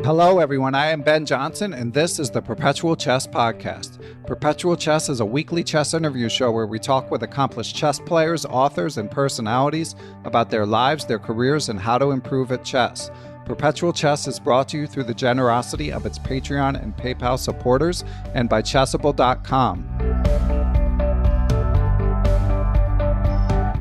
Hello, everyone. I am Ben Johnson, and this is the Perpetual Chess Podcast. Perpetual Chess is a weekly chess interview show where we talk with accomplished chess players, authors, and personalities about their lives, their careers, and how to improve at chess. Perpetual Chess is brought to you through the generosity of its Patreon and PayPal supporters and by Chessable.com.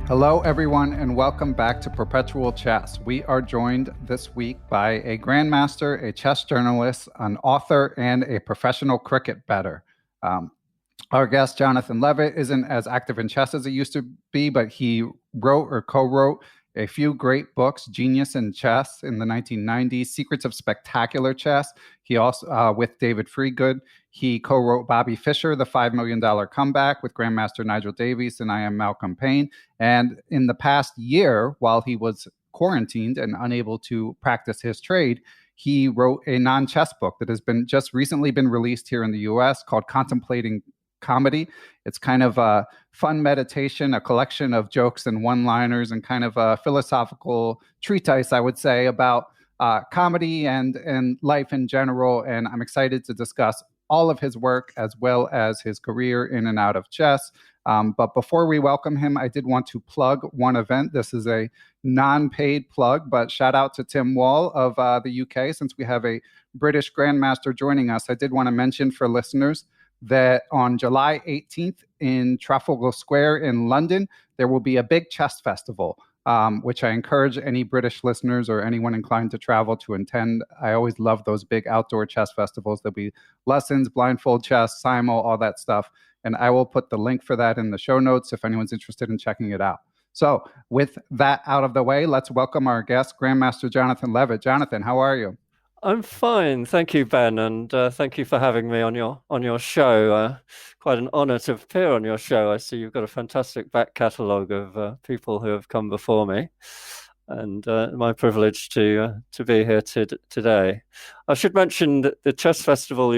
Hello, everyone, and welcome back to Perpetual Chess. We are joined this week by a grandmaster, a chess journalist, an author, and a professional cricket bettor. Our guest, Jonathan Levitt, isn't as active in chess as he used to be, but he wrote or co-wrote a few great books: Genius in Chess in the 1990s, Secrets of Spectacular Chess. He also, with David Friedgood, he co-wrote Bobby Fischer, The $5 Million Comeback with Grandmaster Nigel Davies and I Am Malcolm Payne. And in the past year, while he was quarantined and unable to practice his trade, he wrote a non-chess book that has been just recently been released here in the U.S. called Contemplating Comedy. It's kind of a fun meditation, a collection of jokes and one-liners, and kind of a philosophical treatise, I would say, about comedy and life in general. And I'm excited to discuss all of his work as well as his career in and out of chess. But before we welcome him, I did want to plug one event. This is a non-paid plug, but shout out to Tim Wall of the UK. Since we have a British Grandmaster joining us, I did want to mention for listeners that on July 18th in Trafalgar Square in London, there will be a big chess festival, which I encourage any British listeners or anyone inclined to travel to attend. I always love those big outdoor chess festivals. There'll be lessons, blindfold chess, simul, all that stuff. And I will put the link for that in the show notes if anyone's interested in checking it out. So with that out of the way, let's welcome our guest, Grandmaster Jonathan Levitt. Jonathan, how are you? I'm fine, thank you, Ben, and thank you for having me on your show. Quite an honor to appear on your show. I see you've got a fantastic back catalogue of people who have come before me, and my privilege to be here today. I should mention that the chess festival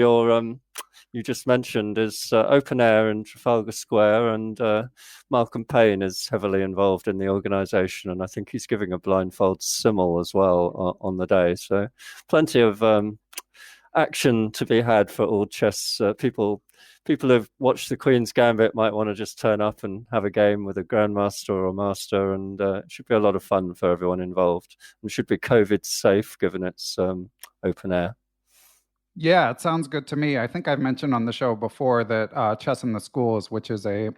you just mentioned is open air in Trafalgar Square, and Malcolm Payne is heavily involved in the organisation, and I think he's giving a blindfold simul as well on the day. So plenty of action to be had for all chess people. People who've watched the Queen's Gambit might want to just turn up and have a game with a grandmaster or a master, and it should be a lot of fun for everyone involved. And should be COVID safe given it's open air. Yeah, it sounds good to me. I think I've mentioned on the show before that Chess in the Schools, which is I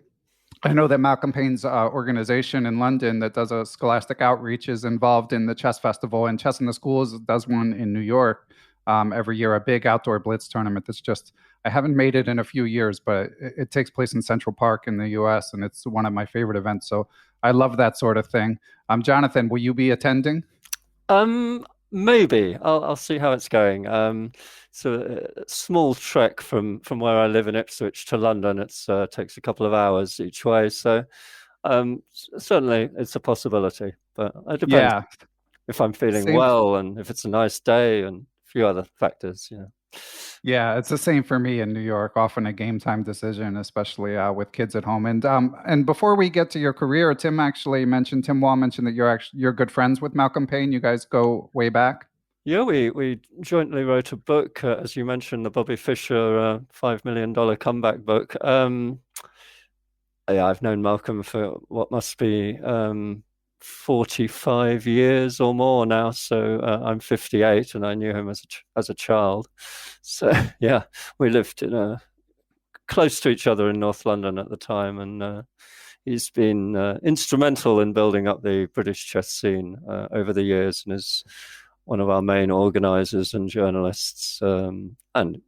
know that Malcolm Payne's organization in London that does a scholastic outreach is involved in the chess festival, and Chess in the Schools does one in New York every year, a big outdoor blitz tournament that's just, I haven't made it in a few years, but it takes place in Central Park in the US, and it's one of my favorite events. So I love that sort of thing. Jonathan, will you be attending? Maybe I'll see how it's going. So a small trek from where I live in Ipswich to London. It takes a couple of hours each way. So certainly it's a possibility, but it depends if I'm feeling well and if it's a nice day and a few other factors. Yeah, it's the same for me in New York. Often a game time decision, especially with kids at home. And before we get to your career, Tim Wall mentioned that you're good friends with Malcolm Payne. You guys go way back. Yeah, we jointly wrote a book, as you mentioned, the Bobby Fischer $5 Million Comeback book. I've known Malcolm for what must be 45 years or more now. So I'm 58, and I knew him as a child. So yeah, we lived close to each other in North London at the time, and he's been instrumental in building up the British chess scene over the years, and is one of our main organisers and journalists, and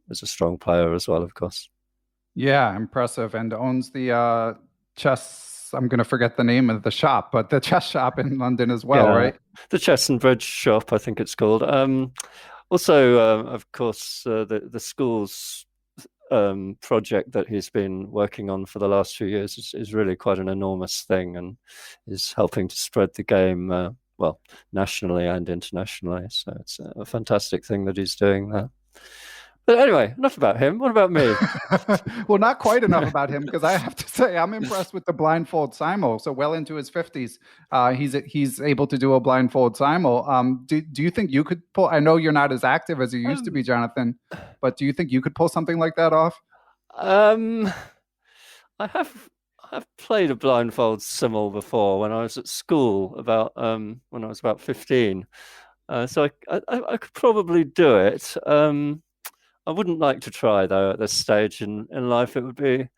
is a strong player as well, of course. Yeah, impressive, and owns the chess. I'm going to forget the name of the shop, but the chess shop in London as well, right? The Chess and Bridge shop, I think it's called. Also, of course, the school's project that he's been working on for the last few years is really quite an enormous thing, and is helping to spread the game, nationally and internationally. So it's a fantastic thing that he's doing there. But anyway, enough about him. What about me? Well, not quite enough about him, because I have to say I'm impressed with the blindfold simul. So well into his 50s, he's able to do a blindfold simul. Do you think you could pull? I know you're not as active as you used to be, Jonathan, but do you think you could pull something like that off? I have played a blindfold simul before when I was at school when I was about 15. So I could probably do it. I wouldn't like to try though at this stage in life. It would be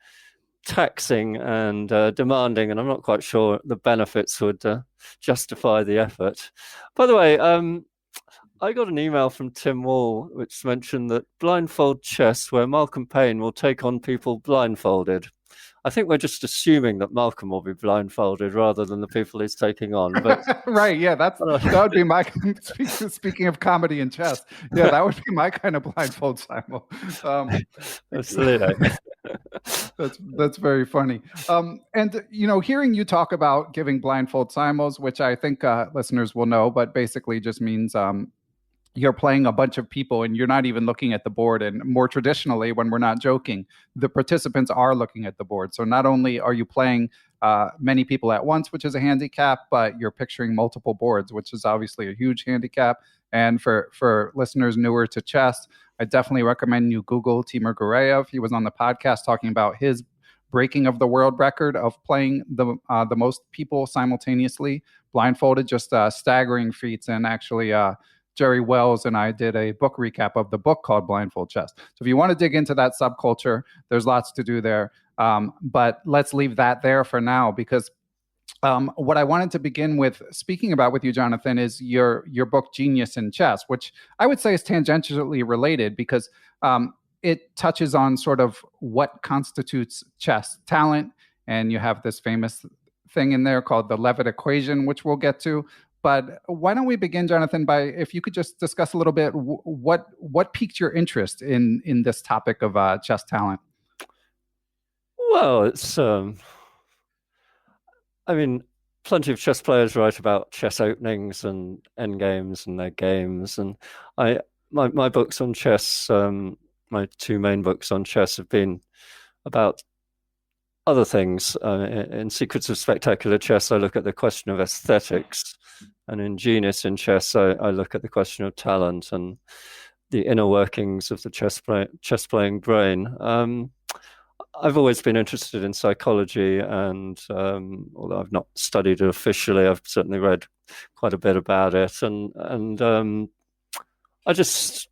taxing and demanding, and I'm not quite sure the benefits would justify the effort. By the way, I got an email from Tim Wall which mentioned that blindfold chess, where Malcolm Payne will take on people blindfolded. I think we're just assuming that Malcolm will be blindfolded rather than the people he's taking on. But right, yeah, that would be my speaking of comedy and chess. Yeah, that would be my kind of blindfold simul. Absolutely. That's very funny. And hearing you talk about giving blindfold simuls, which I think listeners will know, but basically just means you're playing a bunch of people and you're not even looking at the board. And more traditionally, when we're not joking, the participants are looking at the board. So not only are you playing many people at once, which is a handicap, but you're picturing multiple boards, which is obviously a huge handicap. And for listeners newer to chess, I definitely recommend you Google Timur Gureyev. He was on the podcast talking about his breaking of the world record of playing the most people simultaneously blindfolded, just staggering feats. And actually, Jerry Wells and I did a book recap of the book called Blindfold Chess. So if you want to dig into that subculture, there's lots to do there. But let's leave that there for now, because what I wanted to begin with speaking about with you, Jonathan, is your book Genius in Chess, which I would say is tangentially related, because it touches on sort of what constitutes chess talent. And you have this famous thing in there called the Levitt equation, which we'll get to. But why don't we begin, Jonathan, by if you could just discuss a little bit what piqued your interest in this topic of chess talent? Well, it's I mean, plenty of chess players write about chess openings and endgames and their games, and my books on chess, my two main books on chess have been about other things. In Secrets of Spectacular Chess, I look at the question of aesthetics, and in Genius in Chess, I look at the question of talent and the inner workings of the chess playing brain. I've always been interested in psychology, and although I've not studied it officially, I've certainly read quite a bit about it. And I just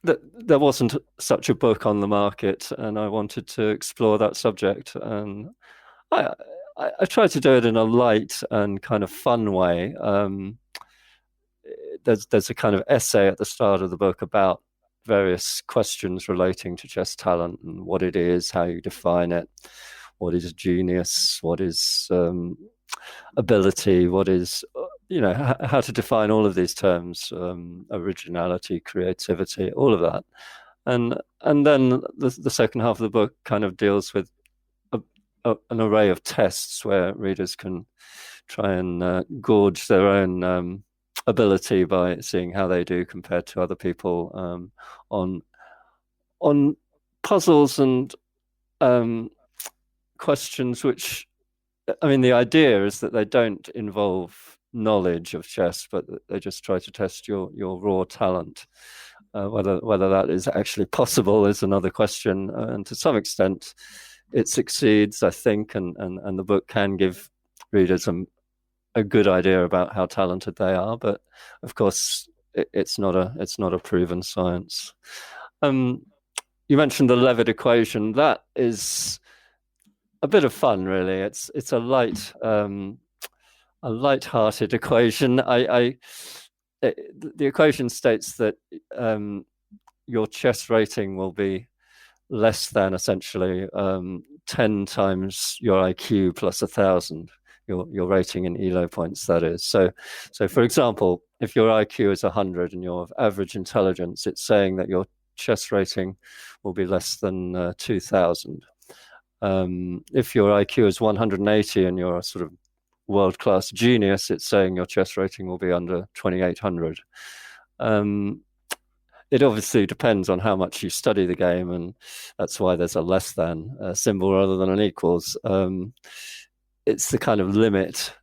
there wasn't such a book on the market, and I wanted to explore that subject. And I tried to do it in a light and kind of fun way. There's a kind of essay at the start of the book about various questions relating to chess talent and what it is, how you define it, what is genius, what is ability, what is how to define all of these terms, originality, creativity, all of that. And then the second half of the book kind of deals with an array of tests where readers can try and gauge their own ability by seeing how they do compared to other people on puzzles and questions which, I mean, the idea is that they don't involve knowledge of chess, but they just try to test your raw talent. Whether that is actually possible is another question, and to some extent it succeeds, I think, and the book can give readers a good idea about how talented they are, but of course it's not a proven science. You mentioned the Levitt equation. That is a bit of fun, really. It's a light-hearted equation. The equation states that your chess rating will be less than essentially 10 times your IQ plus 1,000. Your rating in ELO points, that is. So for example, if your IQ is 100 and your average intelligence, it's saying that your chess rating will be less than 2,000. If your IQ is 180 and you're a sort of world-class genius, it's saying your chess rating will be under 2,800. it obviously depends on how much you study the game, and that's why there's a less than symbol rather than an equals. It's the kind of limit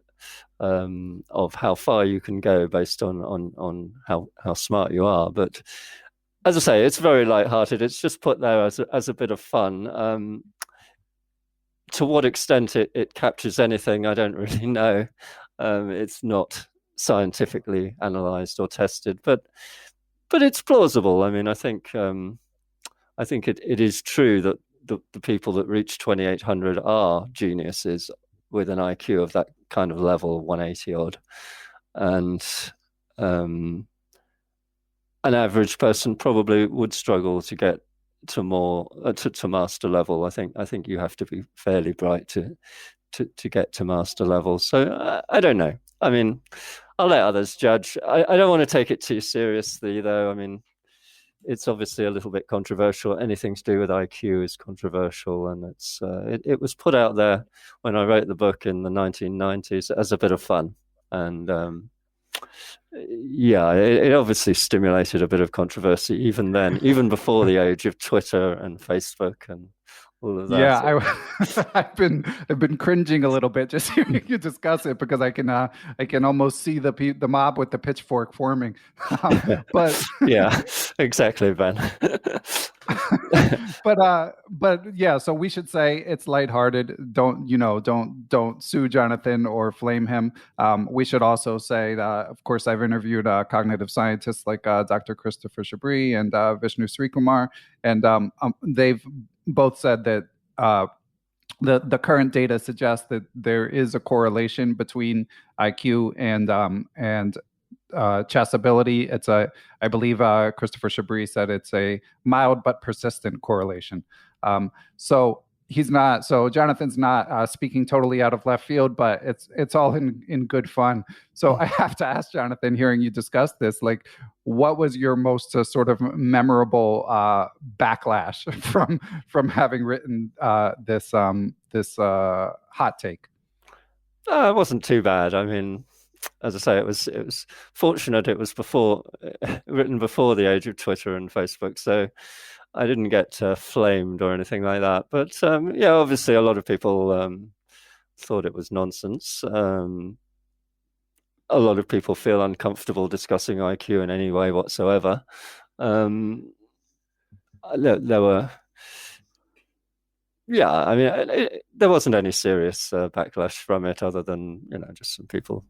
of how far you can go based on how smart you are. But as I say, it's very light-hearted. It's just put there as a bit of fun. To what extent it captures anything, I don't really know. It's not scientifically analyzed or tested, but it's plausible. I mean, I think it is true that the people that reach 2800 are geniuses with an IQ of that kind of level, 180 odd, and an average person probably would struggle to get to more to master level. I think you have to be fairly bright to get to master level. So I don't know. I mean, I'll let others judge. I don't want to take it too seriously, though. I mean, it's obviously a little bit controversial. Anything to do with IQ is controversial, and it was put out there when I wrote the book in the 1990s as a bit of fun. And yeah, it obviously stimulated a bit of controversy even then, even before the age of Twitter and Facebook and all of that. Yeah, I've been cringing a little bit just hearing you discuss it, because I can almost see the mob with the pitchfork forming. But yeah, exactly, Ben. but yeah, so we should say it's lighthearted. Don't sue Jonathan or flame him. We should also say that, of course, I've interviewed cognitive scientists like Dr. Christopher Chabris and Vishnu Srikumar, and they've both said that the current data suggests that there is a correlation between IQ and chess ability. I believe Christopher Chabris said it's a mild but persistent correlation. So Jonathan's not speaking totally out of left field, but it's all in good fun. So I have to ask Jonathan, hearing you discuss this, like, what was your most sort of memorable backlash from having written this hot take? It wasn't too bad. I mean, as I say, it was fortunate. It was written before the age of Twitter and Facebook, so I didn't get flamed or anything like that. But yeah, obviously, a lot of people thought it was nonsense. A lot of people feel uncomfortable discussing IQ in any way whatsoever. There were. Yeah, I mean, there wasn't any serious backlash from it, other than just some people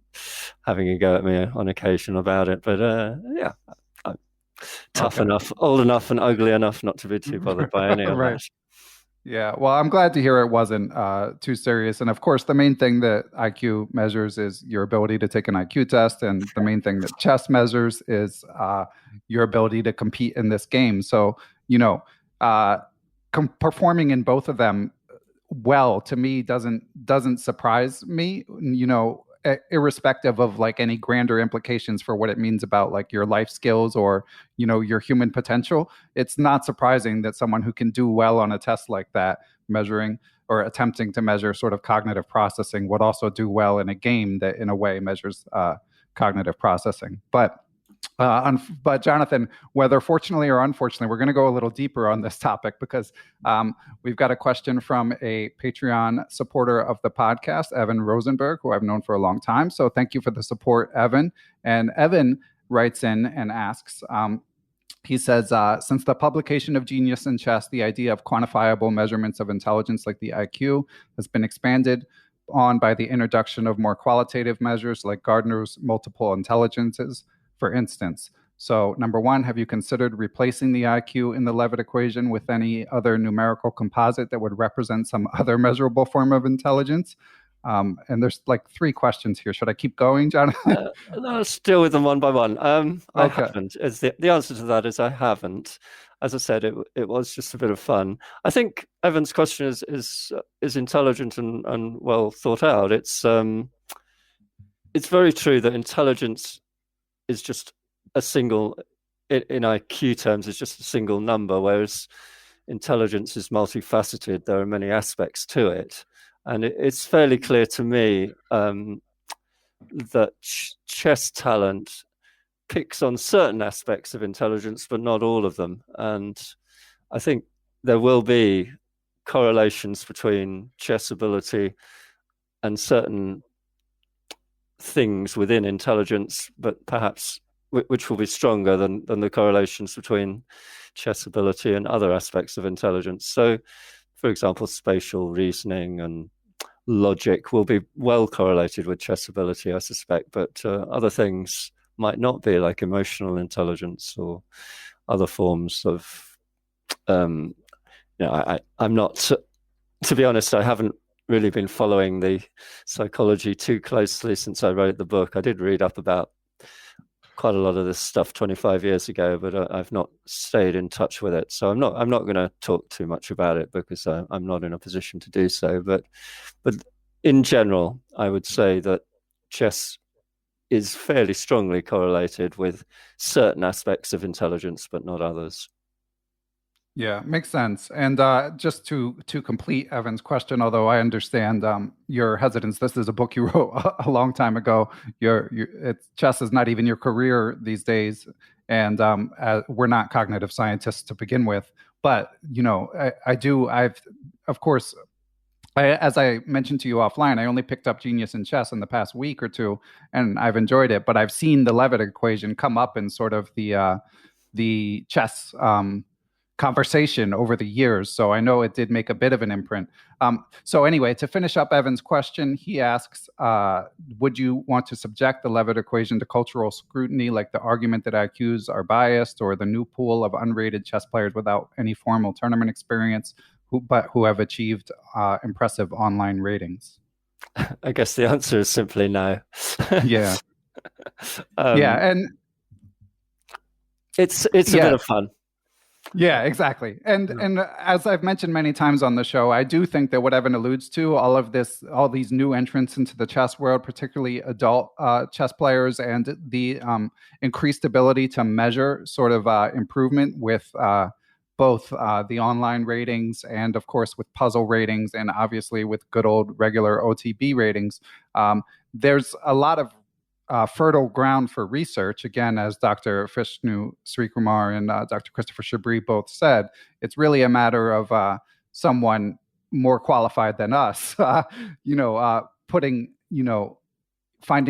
having a go at me on occasion about it. But yeah, I'm tough enough, old enough, and ugly enough not to be too bothered by any of that. Yeah, well, I'm glad to hear it wasn't too serious. And of course, the main thing that IQ measures is your ability to take an IQ test, and the main thing that chess measures is your ability to compete in this game. So, performing in both of them well, to me, doesn't surprise me, irrespective of like any grander implications for what it means about like your life skills or your human potential. It's not surprising that someone who can do well on a test like that, measuring or attempting to measure sort of cognitive processing, would also do well in a game that in a way measures cognitive processing. But Jonathan, whether fortunately or unfortunately, we're going to go a little deeper on this topic, because we've got a question from a Patreon supporter of the podcast, Evan Rosenberg, who I've known for a long time. So thank you for the support, Evan. And Evan writes in and asks, he says, since the publication of Genius in Chess, the idea of quantifiable measurements of intelligence like the IQ has been expanded on by the introduction of more qualitative measures like Gardner's multiple intelligences, for instance. So, number one, have you considered replacing the IQ in the Levitt equation with any other numerical composite that would represent some other measurable form of intelligence? And there's like 3 questions here. Should I keep going, Jonathan? Let's deal with them one by one. Okay. I haven't. The answer to that is I haven't. As I said, it was just a bit of fun. I think Evan's question is intelligent and well thought out. It's very true that intelligence is just a single, in IQ terms, is just a single number, whereas intelligence is multifaceted. There are many aspects to it. And it's fairly clear to me that chess talent picks on certain aspects of intelligence, but not all of them. And I think there will be correlations between chess ability and certain things within intelligence, but perhaps which will be stronger than the correlations between chess ability and other aspects of intelligence. So, for example, spatial reasoning and logic will be well correlated with chess ability, I suspect, but other things might not be, like emotional intelligence or other forms of. I'm not. To be honest, I haven't really been following the psychology too closely since I wrote the book. I did read up about quite a lot of this stuff 25 years ago, but I've not stayed in touch with it. So I'm not going to talk too much about it because I'm not in a position to do so. But in general, I would say that chess is fairly strongly correlated with certain aspects of intelligence, but not others. Yeah, makes sense. And just to complete Evan's question, although I understand your hesitance, this is a book you wrote a long time ago. Chess is not even your career these days, and we're not cognitive scientists to begin with. But of course, as I mentioned to you offline, I only picked up Genius in Chess in the past week or two, and I've enjoyed it. But I've seen the Levitt equation come up in sort of the chess conversation over the years, so I know it did make a bit of an imprint. So anyway, to finish up Evan's question, he asks, would you want to subject the Levitt equation to cultural scrutiny, like the argument that IQs are biased, or the new pool of unrated chess players without any formal tournament experience, who have achieved impressive online ratings? I guess the answer is simply no. Yeah. And it's a bit of fun. Yeah, exactly. And as I've mentioned many times on the show, I do think that what Evan alludes to, all these new entrants into the chess world, particularly adult chess players, and the increased ability to measure sort of improvement with both the online ratings and, of course, with puzzle ratings, and obviously with good old regular OTB ratings. There's a lot of fertile ground for research. Again, as Dr. Vishnu Srikumar and Dr. Christopher Chabris both said, it's really a matter of someone more qualified than us, finding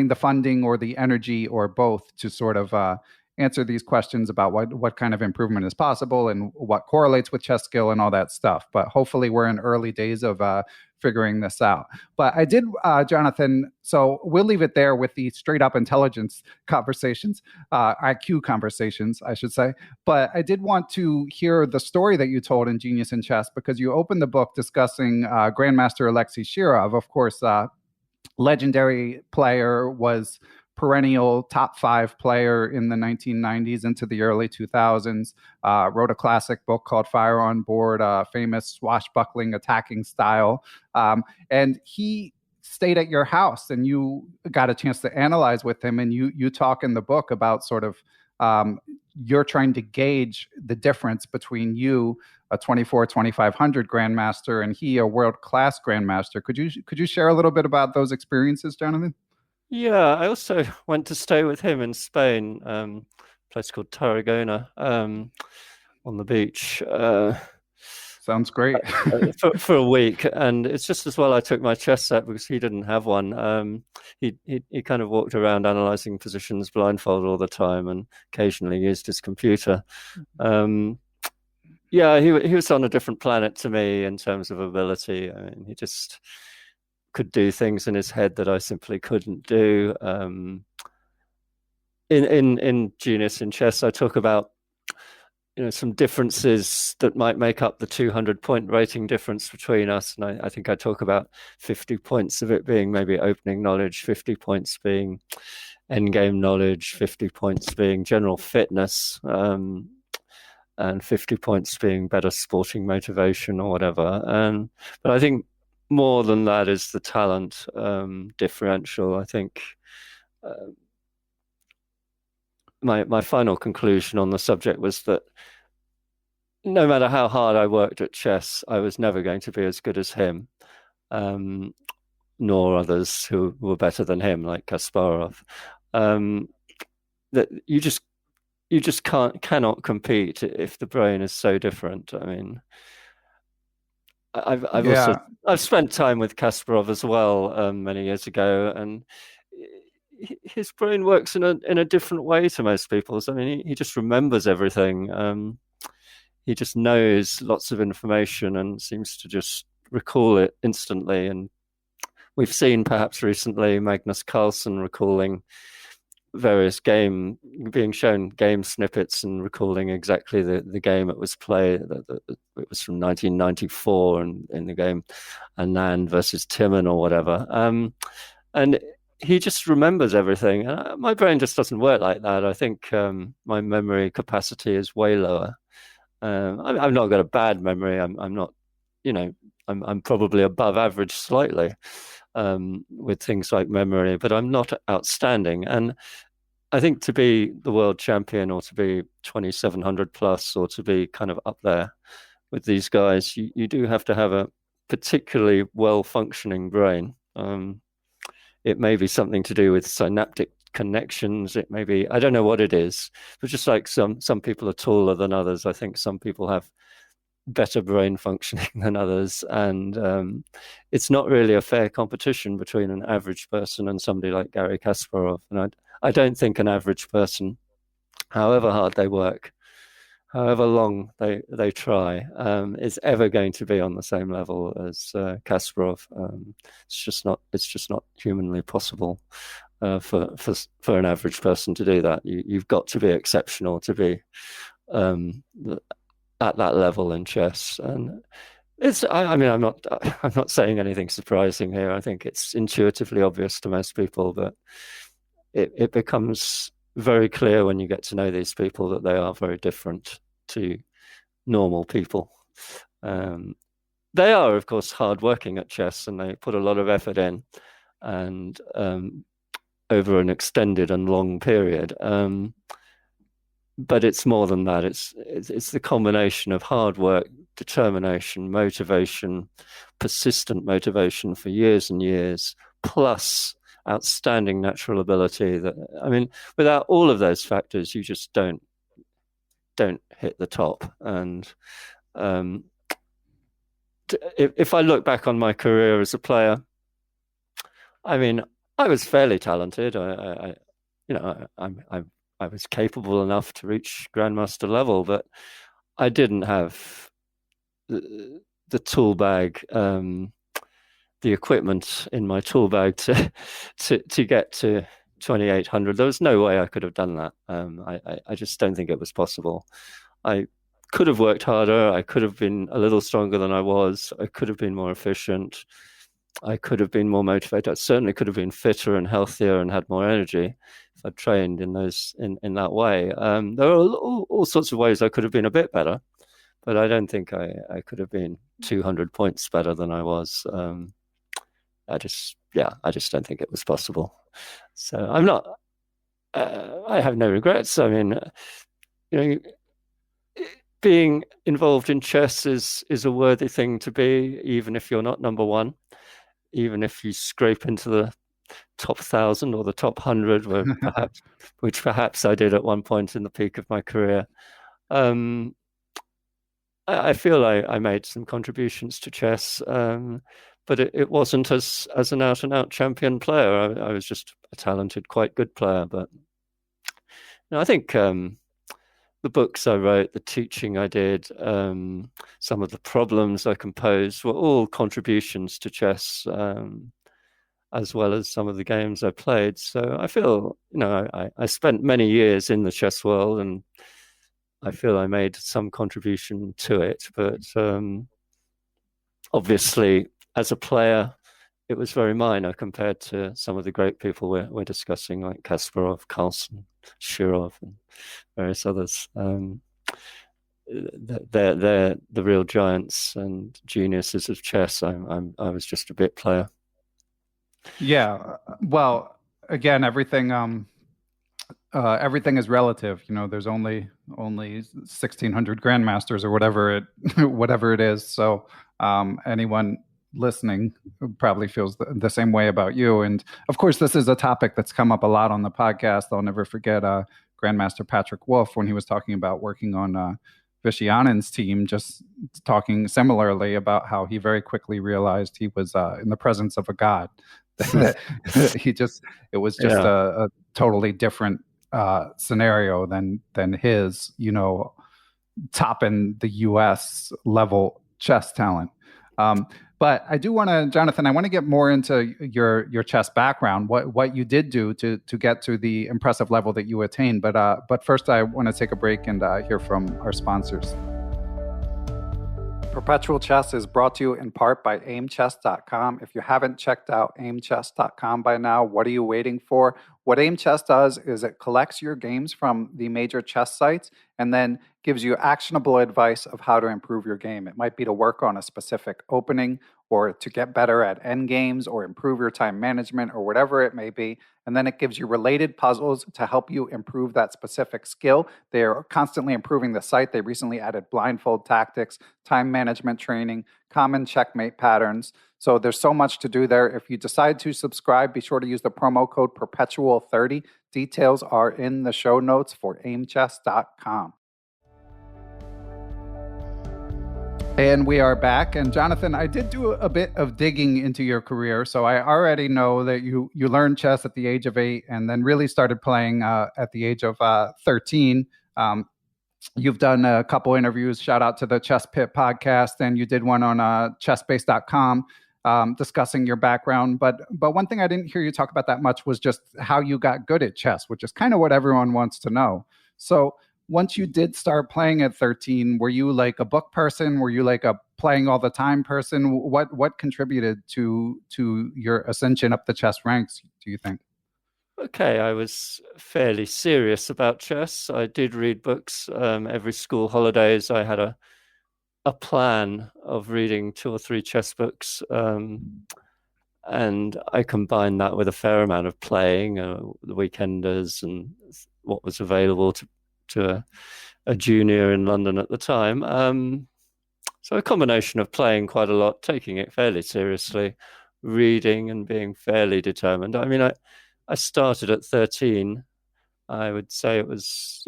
the funding or the energy or both to sort of answer these questions about what kind of improvement is possible and what correlates with chess skill and all that stuff. But hopefully we're in early days of figuring this out. But I did, Jonathan, so we'll leave it there with the straight up intelligence conversations, IQ conversations, I should say. But I did want to hear the story that you told in Genius in Chess, because you opened the book discussing Grandmaster Alexei Shirov. Of course, legendary player, was perennial top 5 player in the 1990s into the early 2000s, wrote a classic book called Fire on Board, famous swashbuckling attacking style. And he stayed at your house and you got a chance to analyze with him. And you talk in the book about sort of you're trying to gauge the difference between you, a 2500 grandmaster, and he, a world-class grandmaster. Could you share a little bit about those experiences, Jonathan? Yeah, I also went to stay with him in Spain, a place called Tarragona, on the beach. Sounds great. for a week, and it's just as well I took my chess set because he didn't have one. He kind of walked around analyzing positions blindfolded all the time, and occasionally used his computer. Yeah, he was on a different planet to me in terms of ability. I mean, he just could do things in his head that I simply couldn't do. In Genius in Chess, I talk about some differences that might make up the 200-point rating difference between us, and I think I talk about 50 points of it being maybe opening knowledge, 50 points being endgame knowledge, 50 points being general fitness, and 50 points being better sporting motivation or whatever. But I think more than that is the talent differential. I think my final conclusion on the subject was that no matter how hard I worked at chess, I was never going to be as good as him, nor others who were better than him, like Kasparov. that you just cannot compete if the brain is so different. I mean, I've spent time with Kasparov as well many years ago, and his brain works in a different way to most people's. I mean, he just remembers everything. He just knows lots of information and seems to just recall it instantly. And we've seen perhaps recently Magnus Carlsen recalling being shown game snippets and recalling exactly the game it was played. It was from 1994 and in the game Anand versus Timon or whatever. And he just remembers everything. My brain just doesn't work like that. I think my memory capacity is way lower. I've not got a bad memory. I'm not, I'm probably above average slightly with things like memory, but I'm not outstanding. And I think to be the world champion, or to be 2,700 plus, or to be kind of up there with these guys, you do have to have a particularly well-functioning brain. It may be something to do with synaptic connections. It may be, I don't know what it is, but just like some people are taller than others, I think some people have better brain functioning than others. And it's not really a fair competition between an average person and somebody like Garry Kasparov. And I don't think an average person, however hard they work, however long they try, is ever going to be on the same level as Kasparov. It's just not humanly possible for an average person to do that. You've got to be exceptional to be at that level in chess. And I'm not saying anything surprising here. I think it's intuitively obvious to most people, but it becomes very clear when you get to know these people that they are very different to normal people. They are, of course, hardworking at chess, and they put a lot of effort in, and over an extended and long period. But it's more than that. It's the combination of hard work, determination, motivation, persistent motivation for years and years, plus outstanding natural ability. Without all of those factors, you just don't hit the top. And if I look back on my career as a player, I mean, I was fairly talented. I was capable enough to reach grandmaster level, but I didn't have the tool bag, the equipment in my tool bag to get to 2,800. There was no way I could have done that. I just don't think it was possible. I could have worked harder. I could have been a little stronger than I was. I could have been more efficient. I could have been more motivated. I certainly could have been fitter and healthier and had more energy if I'd trained in that way. There are all sorts of ways I could have been a bit better, but I don't think I could have been 200 points better than I was. I just don't think it was possible. So I'm not. I have no regrets. I mean, being involved in chess is a worthy thing to be, even if you're not number one. Even if you scrape into the top 1,000 or the top 100, which perhaps I did at one point in the peak of my career, I feel I made some contributions to chess, but it wasn't as an out-and-out champion player. I was just a talented, quite good player. But I think the books I wrote, the teaching I did, some of the problems I composed were all contributions to chess, as well as some of the games I played. So I feel, I spent many years in the chess world, and I feel I made some contribution to it. But obviously, as a player, it was very minor compared to some of the great people we're discussing, like Kasparov, Carlsen, Shirov, and various others. They're the real giants and geniuses of chess. I was just a bit player. Yeah. Well, again, everything is relative. There's only 1,600 grandmasters or whatever it is. So anyone listening probably feels the same way about you. And of course, this is a topic that's come up a lot on the podcast. I'll never forget Grandmaster Patrick Wolf when he was talking about working on Vishianen's team, just talking similarly about how he very quickly realized he was in the presence of a god. It was just a totally different scenario than his, top in the U.S. level chess talent. But I do want to, Jonathan, I want to get more into your chess background, what you did do to get to the impressive level that you attained. But first, I want to take a break and hear from our sponsors. Perpetual Chess is brought to you in part by aimchess.com. If you haven't checked out aimchess.com by now, what are you waiting for? What AimChess does is it collects your games from the major chess sites and then gives you actionable advice of how to improve your game. It might be to work on a specific opening or to get better at endgames or improve your time management or whatever it may be. And then it gives you related puzzles to help you improve that specific skill. They are constantly improving the site. They recently added blindfold tactics, time management training, common checkmate patterns. So there's so much to do there. If you decide to subscribe, be sure to use the promo code Perpetual30. Details are in the show notes for aimchess.com. And we are back. And Jonathan, I did do a bit of digging into your career. So I already know that you learned chess at the age of 8 and then really started playing at the age of 13. You've done a couple interviews. Shout out to the Chess Pit podcast. And you did one on chessbase.com discussing your background. But one thing I didn't hear you talk about that much was just how you got good at chess, which is kind of what everyone wants to know. So once you did start playing at 13, were you like a book person? Were you like a playing all the time person? What contributed to your ascension up the chess ranks, do you think? Okay, I was fairly serious about chess. I did read books every school holidays. I had a plan of reading 2 or 3 chess books, and I combined that with a fair amount of playing, the weekenders and what was available to a junior in London at the time. So a combination of playing quite a lot, taking it fairly seriously, reading and being fairly determined. I mean, I started at 13. I would say it was,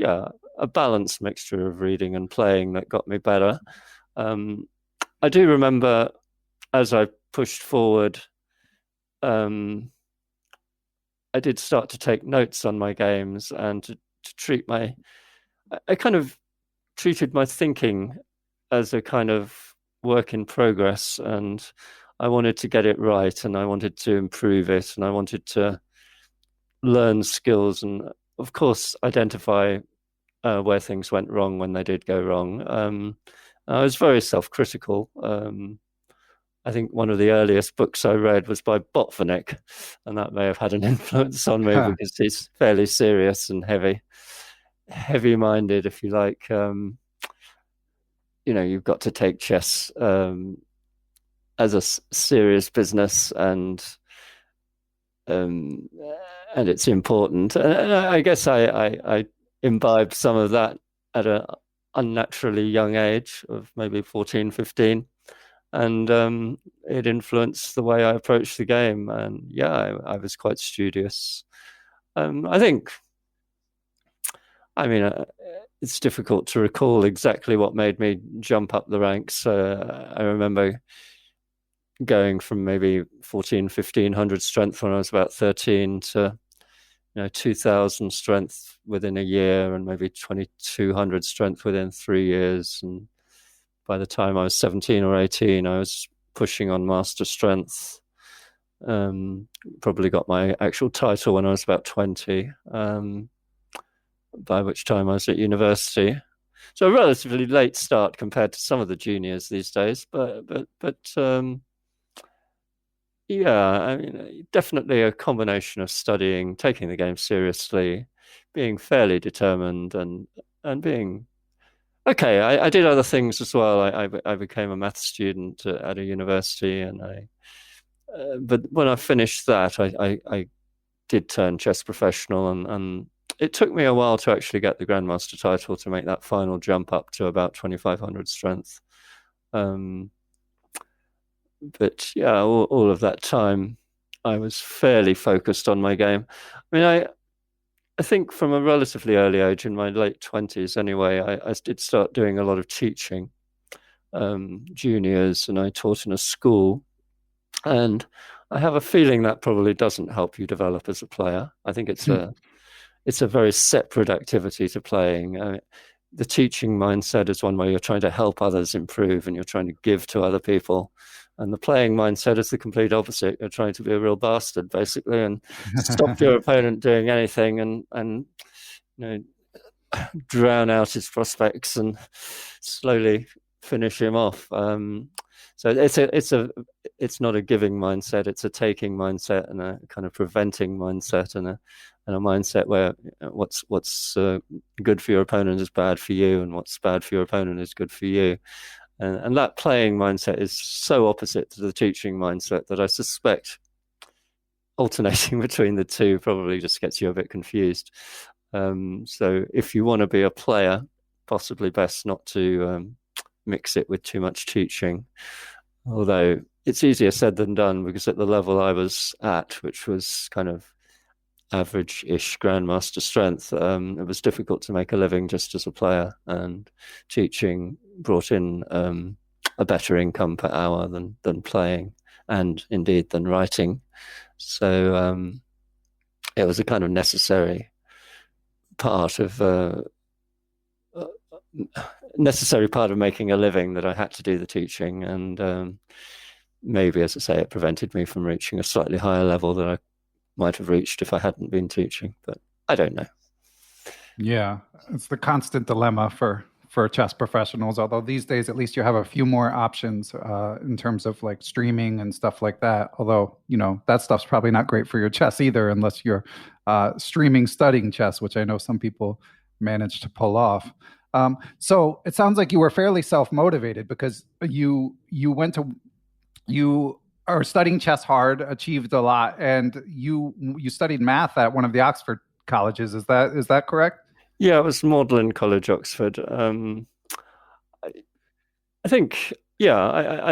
a balanced mixture of reading and playing that got me better. I do remember as I pushed forward, I did start to take notes on my games and to treat I kind of treated my thinking as a kind of work in progress, and I wanted to get it right, and I wanted to improve it, and I wanted to learn skills, and of course identify where things went wrong when they did go wrong. I was very self-critical. I think one of the earliest books I read was by Botvinnik, and that may have had an influence on me because he's fairly serious and heavy-minded, if you like. You've got to take chess as a serious business, and it's important. And I guess I imbibed some of that at an unnaturally young age of maybe 14, 15. And it influenced the way I approached the game. And I was quite studious. It's difficult to recall exactly what made me jump up the ranks. I remember going from maybe 1,500 strength when I was about 13 to 2,000 strength within a year, and maybe 2,200 strength within 3 years. And by the time I was 17 or 18, I was pushing on master strength. Probably got my actual title when I was about 20. By which time I was at university. So a relatively late start compared to some of the juniors these days, but definitely a combination of studying, taking the game seriously, being fairly determined, and being okay. I did other things as well. I became a maths student at a university, and but when I finished that, I did turn chess professional, and it took me a while to actually get the Grandmaster title, to make that final jump up to about 2,500 strength. But all of that time, I was fairly focused on my game. I mean, I think from a relatively early age, in my late 20s anyway, I did start doing a lot of teaching juniors, and I taught in a school. And I have a feeling that probably doesn't help you develop as a player. I think it's a very separate activity to playing. The teaching mindset is one where you're trying to help others improve and you're trying to give to other people. And the playing mindset is the complete opposite. You're trying to be a real bastard, basically, and stop your opponent doing anything and drown out his prospects and slowly finish him off. So it's not a giving mindset; it's a taking mindset and a kind of preventing mindset and a mindset where what's good for your opponent is bad for you, and what's bad for your opponent is good for you. And that playing mindset is so opposite to the teaching mindset that I suspect alternating between the two probably just gets you a bit confused. So if you want to be a player, possibly best not to mix it with too much teaching. Although it's easier said than done, because at the level I was at, which was kind of average-ish grandmaster strength, it was difficult to make a living just as a player, and teaching brought in a better income per hour than playing, and indeed than writing. So it was a kind of necessary part of making a living that I had to do the teaching, and maybe, as I say, it prevented me from reaching a slightly higher level that I might have reached if I hadn't been teaching, but I don't know. Yeah, it's the constant dilemma for chess professionals, although these days at least you have a few more options in terms of like streaming and stuff like that, although that stuff's probably not great for your chess either unless you're streaming studying chess, which I know some people manage to pull off. So it sounds like you were fairly self-motivated, because you are studying chess hard, achieved a lot, and you studied math at one of the Oxford colleges. Is that correct? Yeah, it was Magdalen College, Oxford. I think, yeah,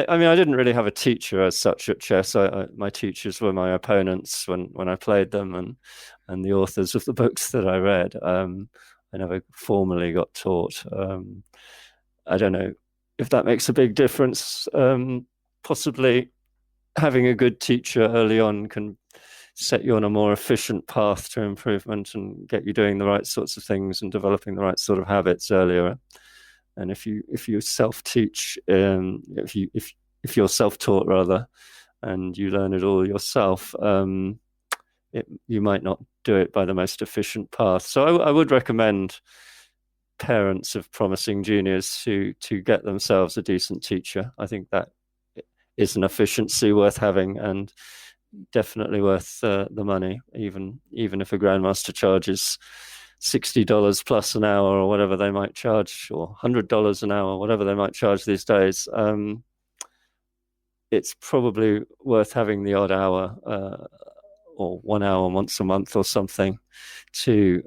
I mean, I didn't really have a teacher as such at chess. My teachers were my opponents when I played them, and the authors of the books that I read. I never formally got taught. I don't know if that makes a big difference. Possibly having a good teacher early on can set you on a more efficient path to improvement and get you doing the right sorts of things and developing the right sort of habits earlier. And if you self-teach, if you're self-taught rather, and you learn it all yourself, you might not do it by the most efficient path. So I would recommend parents of promising juniors to get themselves a decent teacher. I think that is an efficiency worth having, and definitely worth the money, even if a grandmaster charges $60 plus an hour or whatever they might charge, or $100 an hour, whatever they might charge these days. It's probably worth having the odd hour or 1 hour once a month or something to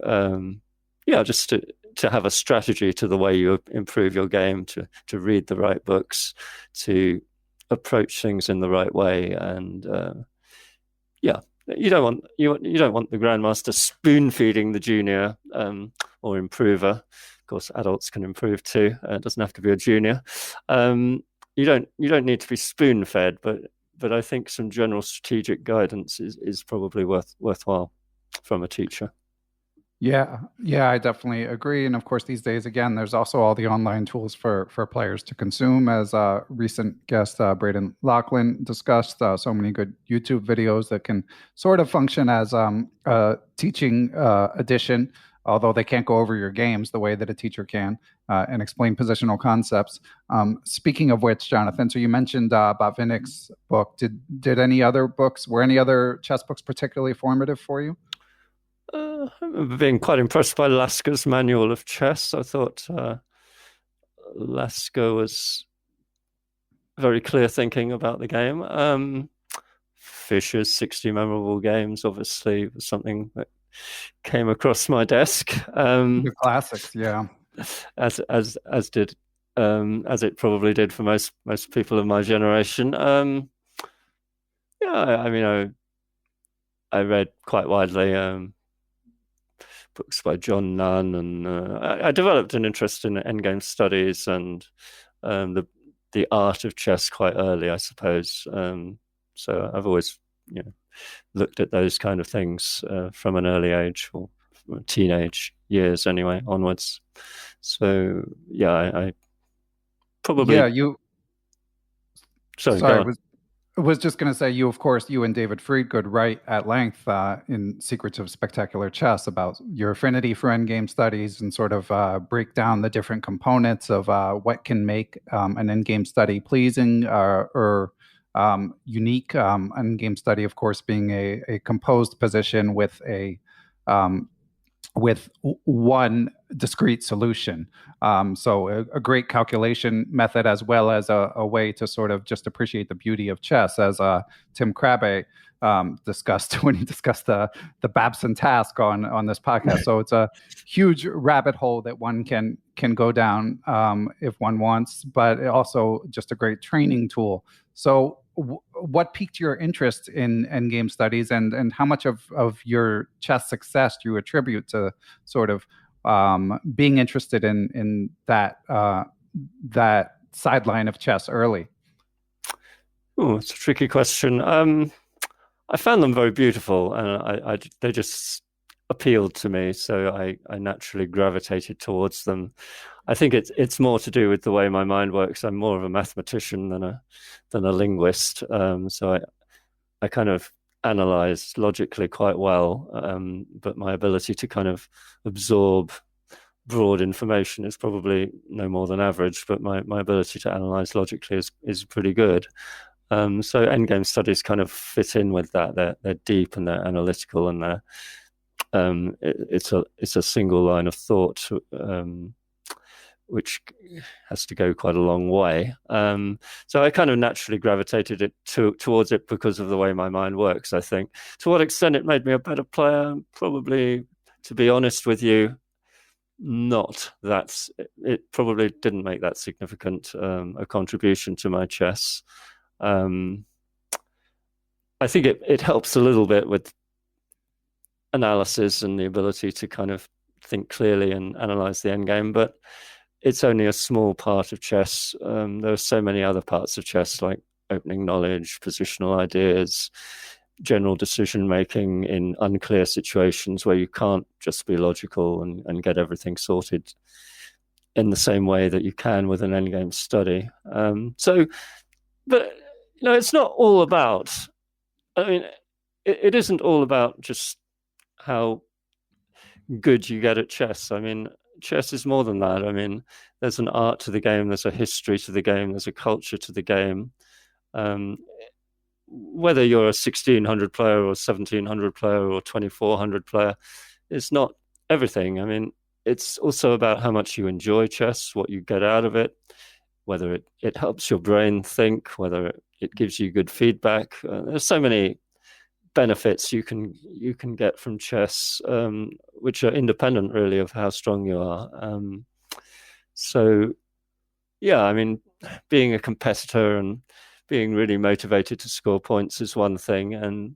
just to have a strategy to the way you improve your game, to read the right books, to approach things in the right way, and you don't want the grandmaster spoon feeding the junior or improver. Of course, adults can improve too. It doesn't have to be a junior. You don't need to be spoon fed, but I think some general strategic guidance is probably worthwhile from a teacher. Yeah, I definitely agree. And of course, these days, again, there's also all the online tools for players to consume, as recent guest Braden Lachlan discussed. So many good YouTube videos that can sort of function as a teaching edition, although they can't go over your games the way that a teacher can, and explain positional concepts. Speaking of which, Jonathan, so you mentioned Botvinnik's book. Did any other books, were any other chess books particularly formative for you? I remember being quite impressed by Laska's Manual of Chess. I thought Laska was very clear thinking about the game. Fischer's 60 Memorable Games obviously was something that came across my desk. The classics, yeah. As did as it probably did for most people of my generation. I mean, I read quite widely. books by John Nunn, and I developed an interest in Endgame Studies and the art of chess quite early, I suppose. So I've always, looked at those kind of things from an early age, or teenage years anyway, onwards. So yeah, I probably. Yeah, you. Sorry, Sorry, go on. was just going to say, you, of course, you and David Friedgood write at length in Secrets of Spectacular Chess about your affinity for endgame studies and sort of break down the different components of what can make an endgame study pleasing or unique. Endgame study, of course, being a composed position with one discrete solution. So a great calculation method, as well as a way to sort of just appreciate the beauty of chess, as Tim Krabbe discussed when he discussed the Babson task on this podcast. So it's a huge rabbit hole that one can go down if one wants, but also just a great training tool. So what piqued your interest in endgame studies, and how much of your chess success do you attribute to sort of being interested in that sideline of chess early? Oh, it's a tricky question. I found them very beautiful, and they just appealed to me, so I naturally gravitated towards them. I think it's more to do with the way my mind works. I'm more of a mathematician than a linguist, so I kind of analyze logically quite well, but my ability to kind of absorb broad information is probably no more than average, but my ability to analyze logically is pretty good. So endgame studies kind of fit in with that. They're deep and they're analytical, and it's a single line of thought, which has to go quite a long way. So I kind of naturally gravitated towards it because of the way my mind works, I think. To what extent it made me a better player? Probably, to be honest with you, not. It probably didn't make that significant a contribution to my chess. I think it helps a little bit with analysis and the ability to kind of think clearly and analyze the endgame, but it's only a small part of chess. There are so many other parts of chess, like opening knowledge, positional ideas, general decision making in unclear situations where you can't just be logical and get everything sorted in the same way that you can with an endgame study. But it's not all about. I mean, it isn't all about just how good you get at chess. I mean, chess is more than that. I mean, there's an art to the game, there's a history to the game, there's a culture to the game. Whether you're a 1600 player or 1700 player or 2400 player, it's not everything. I mean, it's also about how much you enjoy chess, what you get out of it, whether it helps your brain think, whether it gives you good feedback. There's so many benefits you can get from chess, which are independent really of how strong you are. So yeah, I mean, being a competitor and being really motivated to score points is one thing, and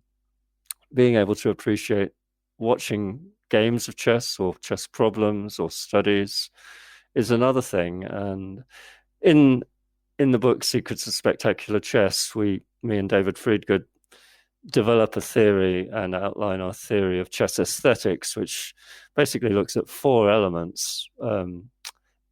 being able to appreciate watching games of chess or chess problems or studies is another thing. And in the book Secrets of Spectacular Chess, me and David Friedgood develop a theory and outline our theory of chess aesthetics, which basically looks at four elements: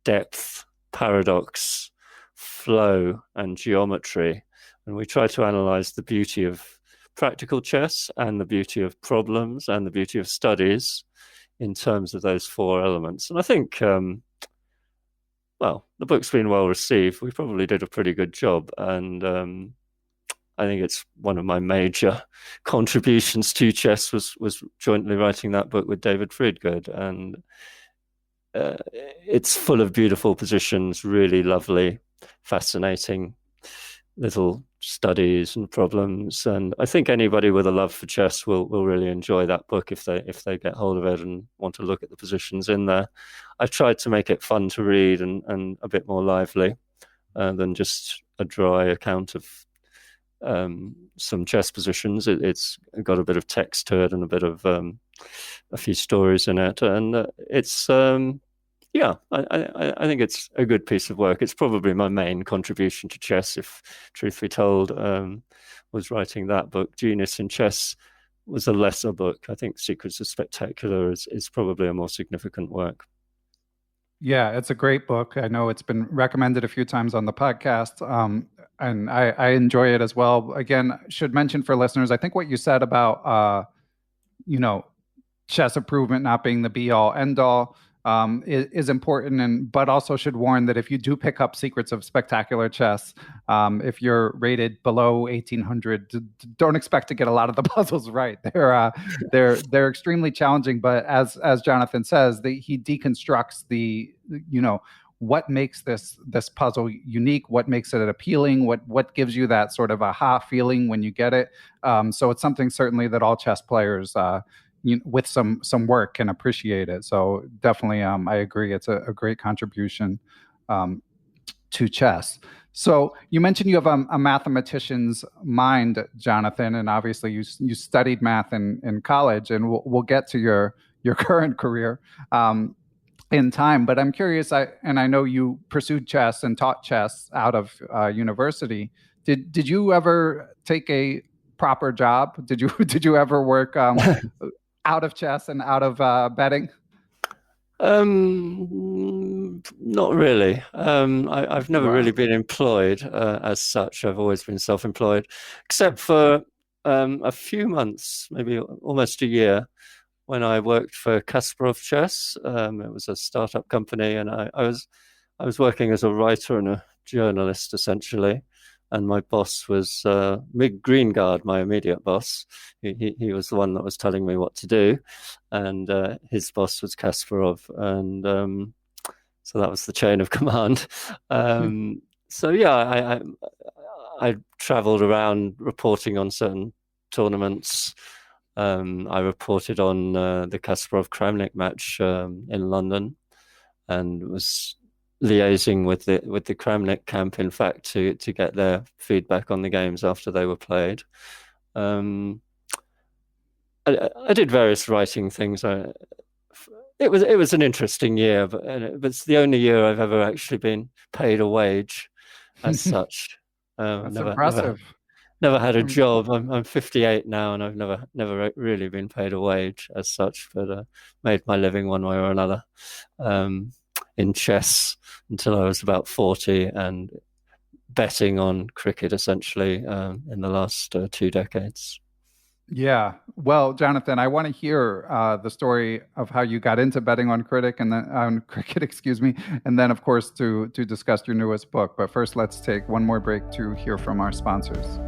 depth, paradox, flow, and geometry. And we try to analyze the beauty of practical chess and the beauty of problems and the beauty of studies in terms of those four elements. And I think, well, the book's been well received. We probably did a pretty good job. And I think it's one of my major contributions to chess was jointly writing that book with David Friedgood. And it's full of beautiful positions, really lovely, fascinating little studies and problems. And I think anybody with a love for chess will really enjoy that book if they get hold of it and want to look at the positions in there. I've tried to make it fun to read and a bit more lively than just a dry account of some chess positions. It's got a bit of text to it and a bit of a few stories in it, and it's yeah, I think it's a good piece of work. It's probably my main contribution to chess, if truth be told, was writing that book. Genius in Chess was a lesser book. I think Secrets of Spectacular is probably a more significant work. Yeah, it's a great book. I know it's been recommended a few times on the podcast, and I enjoy it as well. Again, should mention for listeners, I think what you said about, chess improvement not being the be all end all is important, but also should warn that if you do pick up Secrets of Spectacular Chess, if you're rated below 1800, don't expect to get a lot of the puzzles right. They're extremely challenging, but as Jonathan says, he deconstructs what makes this puzzle unique, what makes it appealing, what gives you that sort of aha feeling when you get it. So it's something certainly that all chess players with some work can appreciate it. So definitely, I agree. It's a great contribution to chess. So you mentioned you have a mathematician's mind, Jonathan, and obviously you studied math in college, and we'll get to your current career in time. But I'm curious. I know you pursued chess and taught chess out of university. Did you ever take a proper job? Did you ever work out of chess and out of betting? Not really. I've never really been employed as such. I've always been self-employed, except for a few months, maybe almost a year, when I worked for Kasparov Chess. It was a startup company, and I was working as a writer and a journalist essentially. And my boss was Mig Greengard, my immediate boss. He was the one that was telling me what to do, and his boss was Kasparov, and so that was the chain of command. So yeah, I travelled around reporting on certain tournaments. I reported on the Kasparov-Kramnik match in London, and was liaising with the Kramnik camp, in fact, to get their feedback on the games after they were played. I did various writing things. It was an interesting year, but it's the only year I've ever actually been paid a wage as such. That's impressive. Never had a job. I'm 58 now, and I've never really been paid a wage as such, but made my living one way or another in chess until I was about 40, and betting on cricket essentially in the last 2 decades. Yeah. Well, Jonathan, I want to hear the story of how you got into betting on cricket, excuse me, and then, of course, to discuss your newest book. But first, let's take one more break to hear from our sponsors.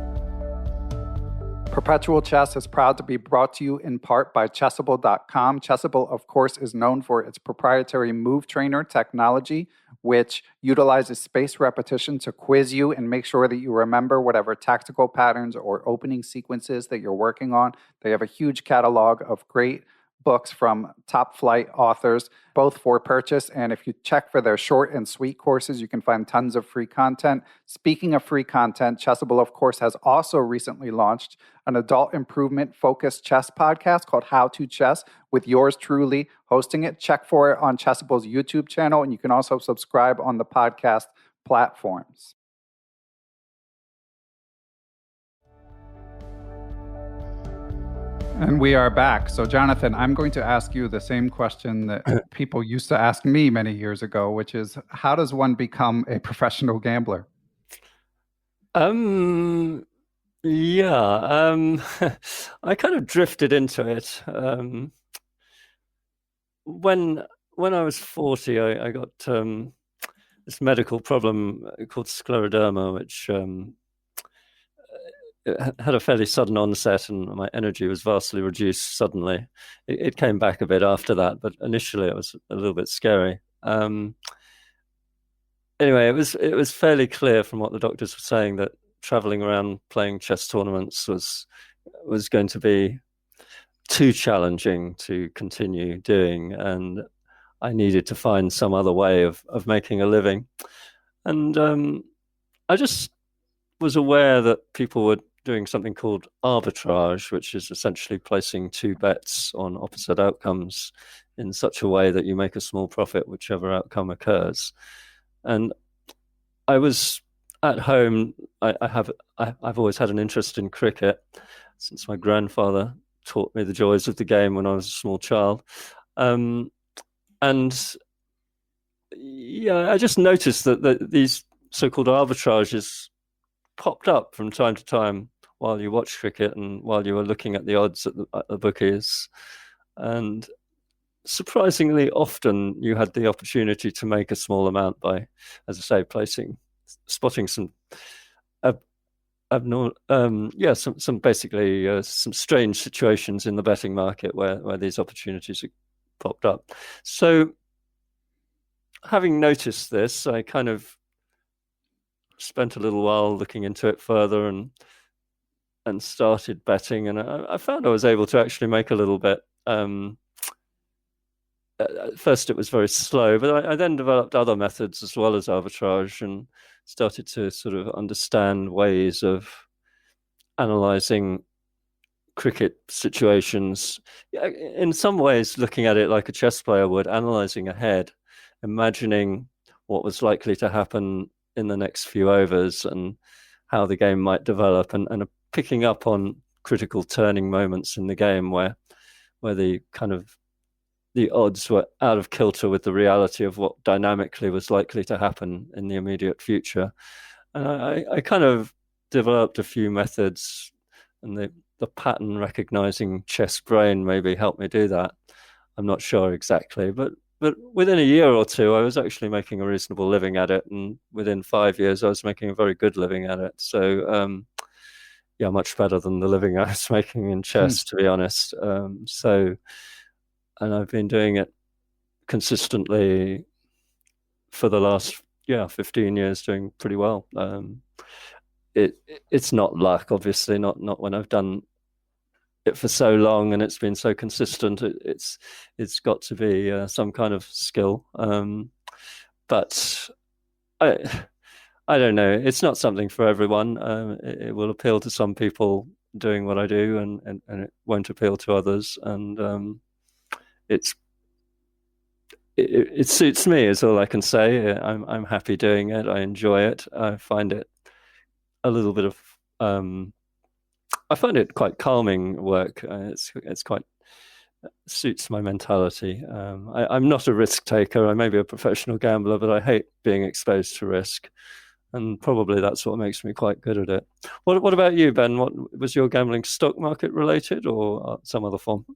Perpetual Chess is proud to be brought to you in part by Chessable.com. Chessable, of course, is known for its proprietary move trainer technology, which utilizes spaced repetition to quiz you and make sure that you remember whatever tactical patterns or opening sequences that you're working on. They have a huge catalog of great books from top flight authors, both for purchase. And if you check for their short and sweet courses, you can find tons of free content. Speaking of free content, Chessable, of course, has also recently launched an adult improvement focused chess podcast called How to Chess, with yours truly hosting it. Check for it on Chessable's YouTube channel, and you can also subscribe on the podcast platforms. And we are back. So, Jonathan, I'm going to ask you the same question that people used to ask me many years ago, which is, how does one become a professional gambler? Yeah, I kind of drifted into it. When I was 40, I got this medical problem called scleroderma, which it had a fairly sudden onset, and my energy was vastly reduced suddenly. It came back a bit after that, but initially it was a little bit scary. Anyway, it was fairly clear from what the doctors were saying that traveling around playing chess tournaments was going to be too challenging to continue doing, and I needed to find some other way of making a living. And I just was aware that people were doing something called arbitrage, which is essentially placing two bets on opposite outcomes in such a way that you make a small profit whichever outcome occurs. And I was at home. I've always had an interest in cricket since my grandfather taught me the joys of the game when I was a small child. And yeah, I just noticed that these so-called arbitrages popped up from time to time while you watch cricket and while you were looking at the odds at the bookies. And surprisingly often you had the opportunity to make a small amount by, as I say, spotting some some basically some strange situations in the betting market where these opportunities popped up. So having noticed this, I kind of spent a little while looking into it further and started betting, and I found I was able to actually make a little bit. At first it was very slow, but I then developed other methods as well as arbitrage and started to sort of understand ways of analyzing cricket situations. In some ways, looking at it like a chess player would, analyzing ahead, imagining what was likely to happen in the next few overs and how the game might develop, and picking up on critical turning moments in the game where the kind of the odds were out of kilter with the reality of what dynamically was likely to happen in the immediate future. And I kind of developed a few methods, and the pattern recognizing chess brain maybe helped me do that. I'm not sure exactly, but within a year or two, I was actually making a reasonable living at it, and within 5 years, I was making a very good living at it. So, yeah, much better than the living I was making in chess, to be honest. And I've been doing it consistently for the last 15 years, doing pretty well. It's not luck, obviously, not when I've done it for so long and it's been so consistent. It's got to be some kind of skill. But I don't know. It's not something for everyone. It will appeal to some people doing what I do, and it won't appeal to others. And it suits me, is all I can say. I'm happy doing it. I enjoy it. I find it a little bit of I find it quite calming work. It's quite suits my mentality. I'm not a risk taker. I may be a professional gambler, but I hate being exposed to risk, and probably that's what makes me quite good at it. What about you, Ben? What was your gambling stock market related or some other form?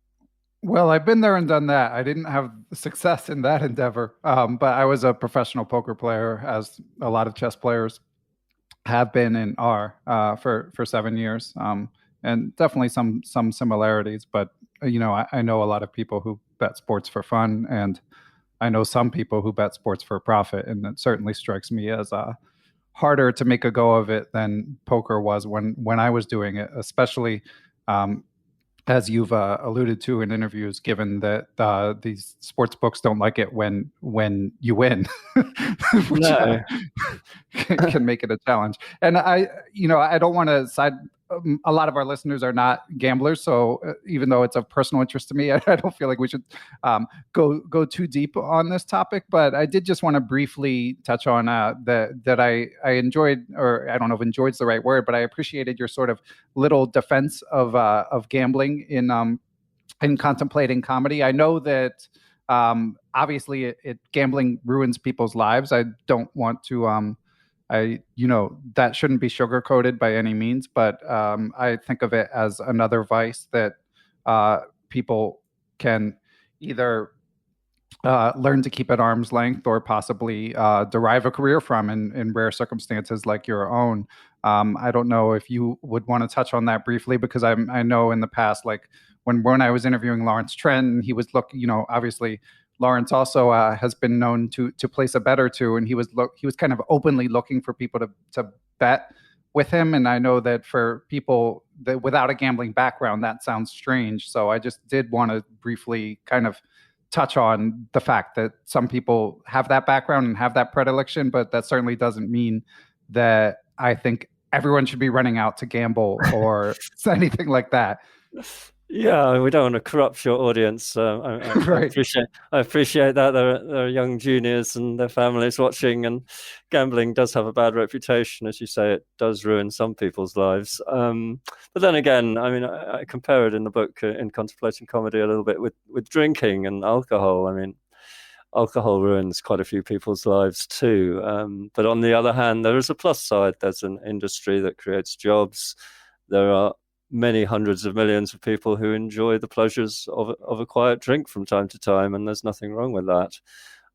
Well, I've been there and done that. I didn't have success in that endeavor, but I was a professional poker player, as a lot of chess players have been and are, for 7 years, and definitely some similarities. But I know a lot of people who bet sports for fun, and I know some people who bet sports for profit, and it certainly strikes me as harder to make a go of it than poker was when I was doing it, especially. As you've alluded to in interviews, given that these sports books don't like it when you win, which No. can make it a challenge. And I don't want to side. A lot of our listeners are not gamblers, so even though it's of personal interest to me, I don't feel like we should go too deep on this topic. But I did just want to briefly touch on that I enjoyed, or I don't know if enjoyed is the right word, but I appreciated your sort of little defense of gambling in Contemplating Comedy. I know that obviously gambling ruins people's lives. I don't want to. That shouldn't be sugarcoated by any means, but I think of it as another vice that people can either learn to keep at arm's length or possibly derive a career from in rare circumstances like your own. I don't know if you would want to touch on that briefly, because I know in the past, like when I was interviewing Lawrence Trent, he was obviously Lawrence also has been known to place a bet or two, and he was kind of openly looking for people to bet with him. And I know that for people that without a gambling background, that sounds strange. So I just did want to briefly kind of touch on the fact that some people have that background and have that predilection, but that certainly doesn't mean that I think everyone should be running out to gamble or anything like that. Yeah, we don't want to corrupt your audience. Right. I appreciate that there are young juniors and their families watching, and gambling does have a bad reputation, as you say. It does ruin some people's lives. But then again, I mean, I compare it in the book in Contemplating Comedy a little bit with drinking and alcohol. I mean, alcohol ruins quite a few people's lives too. But on the other hand, there is a plus side. There's an industry that creates jobs. There are many hundreds of millions of people who enjoy the pleasures of a quiet drink from time to time, and there's nothing wrong with that.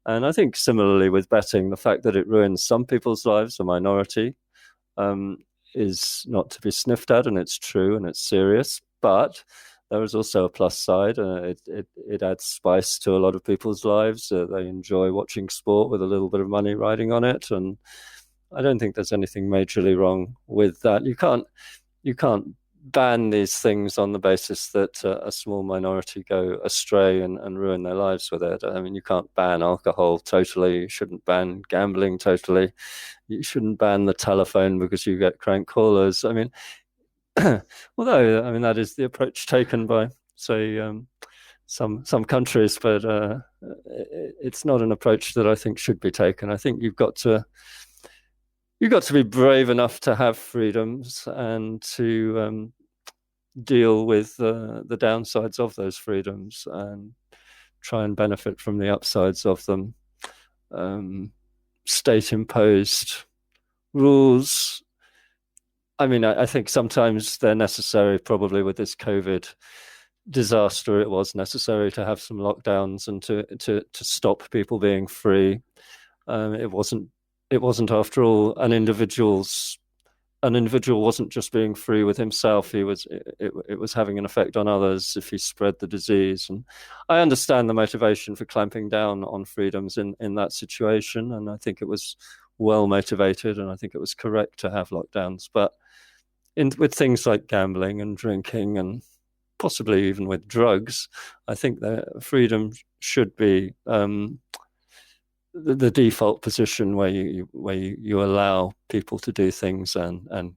And I think similarly with betting, the fact that it ruins some people's lives, a minority, is not to be sniffed at, and it's true and it's serious. But there is also a plus side. It adds spice to a lot of people's lives. They enjoy watching sport with a little bit of money riding on it, and I don't think there's anything majorly wrong with that. You can't ban these things on the basis that a small minority go astray and ruin their lives with it. I mean, you can't ban alcohol totally. You shouldn't ban gambling totally. You shouldn't ban the telephone because you get crank callers. I mean, although, I mean, that is the approach taken by, say, some countries, but it's not an approach that I think should be taken. I think you've got to be brave enough to have freedoms and to deal with the downsides of those freedoms and try and benefit from the upsides of them. State-imposed rules, I mean, I think sometimes they're necessary. Probably with this COVID disaster, it was necessary to have some lockdowns and to stop people being free. It wasn't after all an individual wasn't just being free with himself. It was having an effect on others if he spread the disease. And I understand the motivation for clamping down on freedoms in that situation, and I think it was well motivated, and I think it was correct to have lockdowns. But with things like gambling and drinking and possibly even with drugs, I think that freedom should be the default position where you allow people to do things and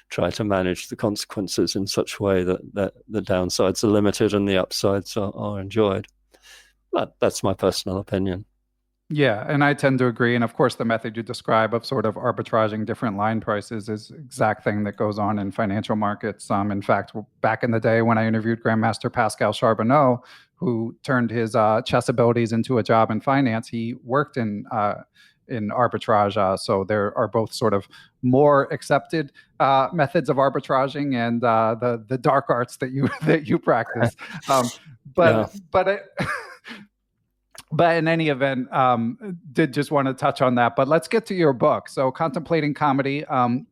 try to manage the consequences in such a way that the downsides are limited and the upsides are enjoyed. That's my personal opinion. Yeah, and I tend to agree. And of course, the method you describe of sort of arbitraging different line prices is the exact thing that goes on in financial markets. In fact, back in the day when I interviewed Grandmaster Pascal Charbonneau, who turned his chess abilities into a job in finance, he worked in arbitrage. So there are both sort of more accepted methods of arbitraging and the dark arts that you practice. But in any event, did just want to touch on that. But let's get to your book. So Contemplating Comedy, I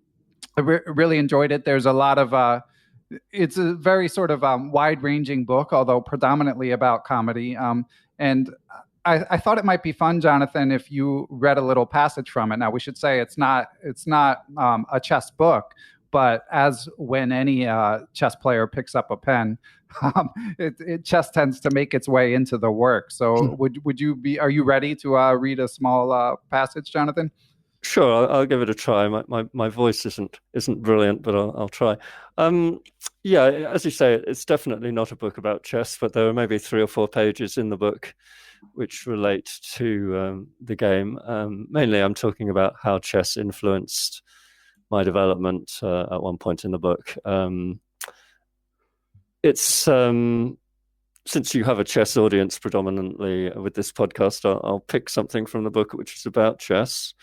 really enjoyed it. There's a lot of, it's a very sort of wide-ranging book, although predominantly about comedy. And I thought it might be fun, Jonathan, if you read a little passage from it. Now, we should say it's not a chess book, but as when any chess player picks up a pen, chess tends to make its way into the work. So are you ready to read a small passage, Jonathan? Sure, I'll give it a try. My voice isn't brilliant, but I'll try. Yeah, as you say, it's definitely not a book about chess, but there are maybe 3 or 4 pages in the book which relate to the game. Mainly, I'm talking about how chess influenced my development at one point in the book. It's since you have a chess audience predominantly with this podcast, I'll pick something from the book which is about chess.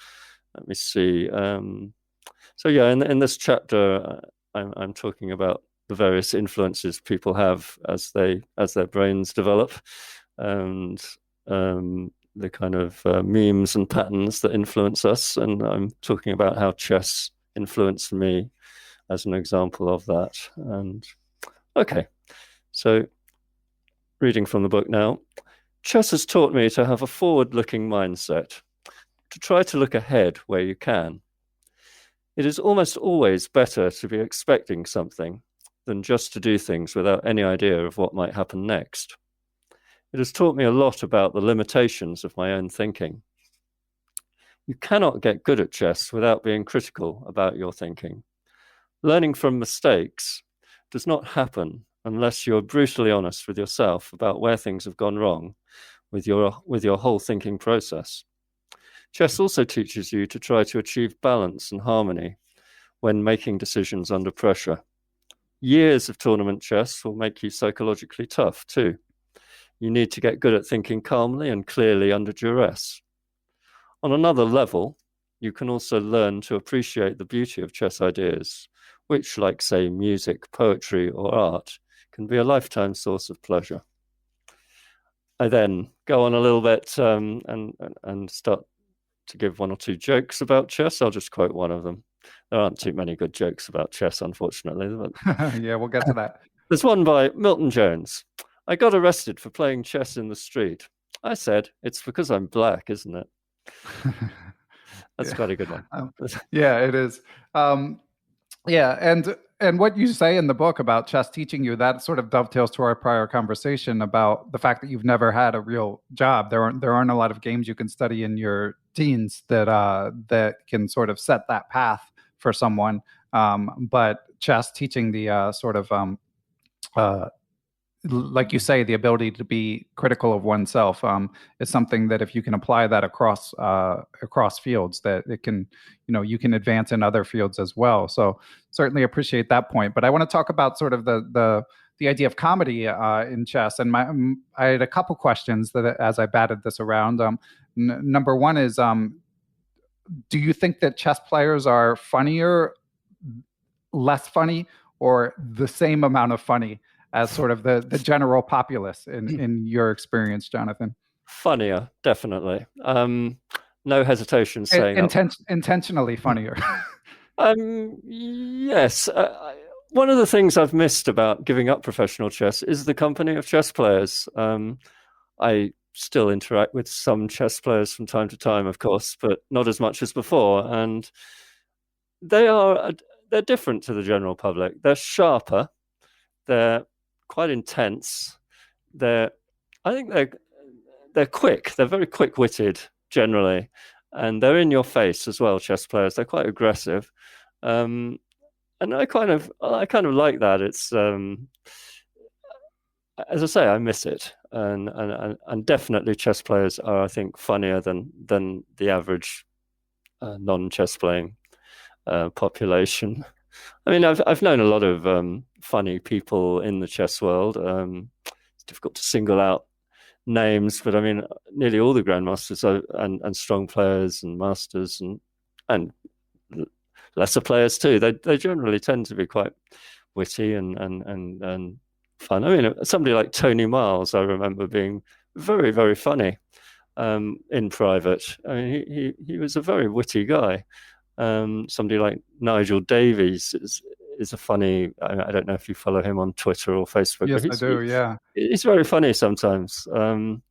Let me see. So yeah, in this chapter, I'm talking about the various influences people have as their brains develop, and the kind of memes and patterns that influence us. And I'm talking about how chess influenced me as an example of that. And okay, so reading from the book now. Chess has taught me to have a forward-looking mindset, to try to look ahead where you can. It is almost always better to be expecting something than just to do things without any idea of what might happen next. It has taught me a lot about the limitations of my own thinking. You cannot get good at chess without being critical about your thinking. Learning from mistakes does not happen unless you're brutally honest with yourself about where things have gone wrong with your whole thinking process. Chess also teaches you to try to achieve balance and harmony when making decisions under pressure. Years of tournament chess will make you psychologically tough too. You need to get good at thinking calmly and clearly under duress. On another level, you can also learn to appreciate the beauty of chess ideas, which, like, say, music, poetry, or art, can be a lifetime source of pleasure. I then go on a little bit and start to give one or two jokes about chess. I'll just quote one of them. There aren't too many good jokes about chess, unfortunately. But Yeah, we'll get to that. there's one by Milton Jones. I got arrested for playing chess in the street. I said, it's because I'm black, isn't it? That's quite a good one. Yeah, it is. Yeah, and what you say in the book about chess teaching you, that sort of dovetails to our prior conversation about the fact that you've never had a real job. There aren't a lot of games you can study in your teens that can sort of set that path for someone. But chess teaching the sort of like you say, the ability to be critical of oneself is something that if you can apply that across fields, that it can, you can advance in other fields as well. So certainly appreciate that point. But I want to talk about sort of the idea of comedy in chess. And I had a couple questions that as I batted this around. Number one is, do you think that chess players are funnier, less funny, or the same amount of funny as sort of the general populace in your experience, Jonathan? Funnier, definitely. No hesitation saying intentionally funnier. Yes. One of the things I've missed about giving up professional chess is the company of chess players. I still interact with some chess players from time to time, of course, but not as much as before. And they're different to the general public. They're sharper. They're quite intense. I think they're quick. They're very quick-witted generally, and they're in your face as well. Chess players, they're quite aggressive, and I kind of like that. It's as I say, I miss it, and definitely chess players are, I think, funnier than the average non-chess playing population. I mean, I've known a lot of funny people in the chess world. It's difficult to single out names, but I mean, nearly all the grandmasters and strong players and masters and lesser players too. They generally tend to be quite witty and fun. I mean, somebody like Tony Miles, I remember being very, very funny in private. I mean, he was a very witty guy. Somebody like Nigel Davies is a funny. I don't know if you follow him on Twitter or Facebook. Yes, I do. Yeah, he's very funny sometimes. And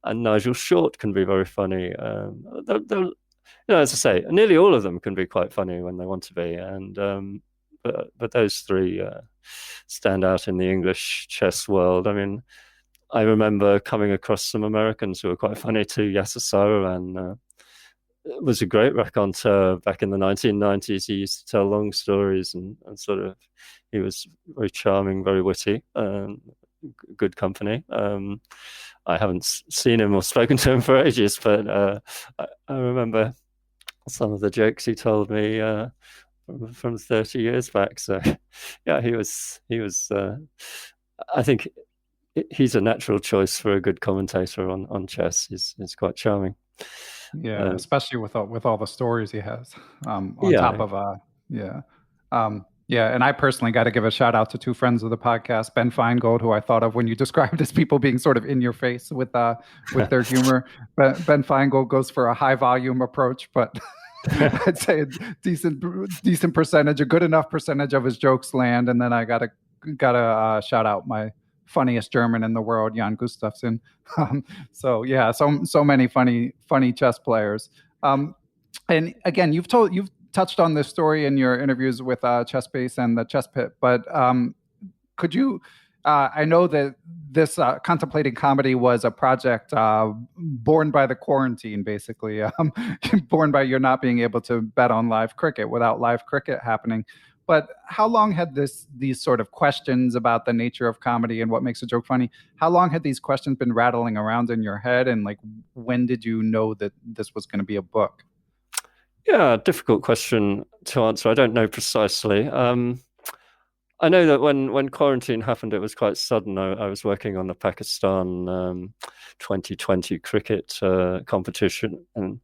Nigel Short can be very funny. As I say, nearly all of them can be quite funny when they want to be. And but those three stand out in the English chess world. I mean, I remember coming across some Americans who were quite funny too. Yasuo and was a great raconteur back in the 1990s. He used to tell long stories and sort of, he was very charming, very witty, good company. I haven't seen him or spoken to him for ages, but I remember some of the jokes he told me from 30 years back. So yeah, he was I think he's a natural choice for a good commentator on chess. He's quite charming. Yeah, especially with all the stories he has on top of and I personally got to give a shout out to two friends of the podcast, Ben Feingold, who I thought of when you described as people being sort of in your face with their humor. But Ben Feingold goes for a high volume approach, but I'd say a decent percentage, a good enough percentage of his jokes land. And then I gotta shout out my funniest German in the world, Jan Gustafsson. So many funny chess players. And again, you've touched on this story in your interviews with ChessBase and the Chess Pit, but could you I know that this Contemplating Comedy was a project born by the quarantine, basically, born by you not being able to bet on live cricket without live cricket happening. But how long had these sort of questions about the nature of comedy and what makes a joke funny, how long had these questions been rattling around in your head? And like, when did you know that this was going to be a book? Yeah, difficult question to answer. I don't know precisely. I know that when quarantine happened, it was quite sudden. I was working on the Pakistan 2020 cricket competition, and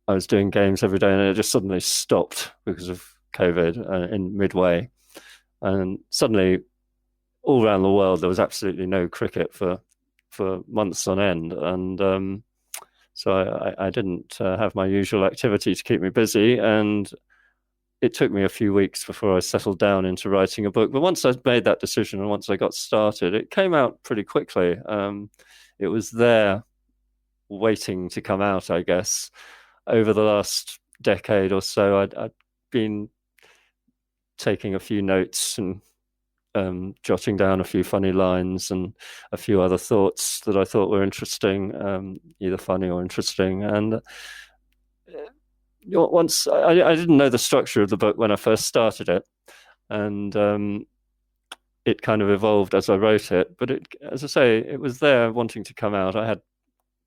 I was doing games every day, and it just suddenly stopped because of COVID in midway. And suddenly, all around the world, there was absolutely no cricket for months on end, and so I didn't have my usual activity to keep me busy, and it took me a few weeks before I settled down into writing a book. But once I made that decision and once I got started, it came out pretty quickly. It was there waiting to come out, I guess. Over the last decade or so, I'd been taking a few notes and jotting down a few funny lines and a few other thoughts that I thought were interesting, either funny or interesting. And once I didn't know the structure of the book when I first started it, and it kind of evolved as I wrote it. But it, as I say, it was there wanting to come out. I had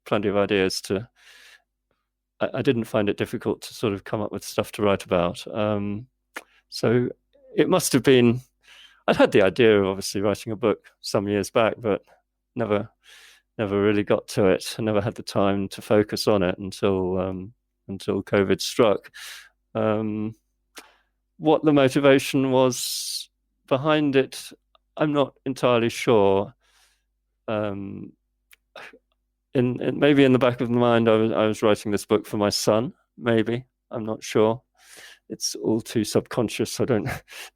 plenty of ideas to. I didn't find it difficult to sort of come up with stuff to write about. So it must have been. I'd had the idea of obviously writing a book some years back, but never really got to it. I never had the time to focus on it until COVID struck. What the motivation was behind it, I'm not entirely sure. Maybe in the back of my mind, I was writing this book for my son. Maybe, I'm not sure. It's all too subconscious. I don't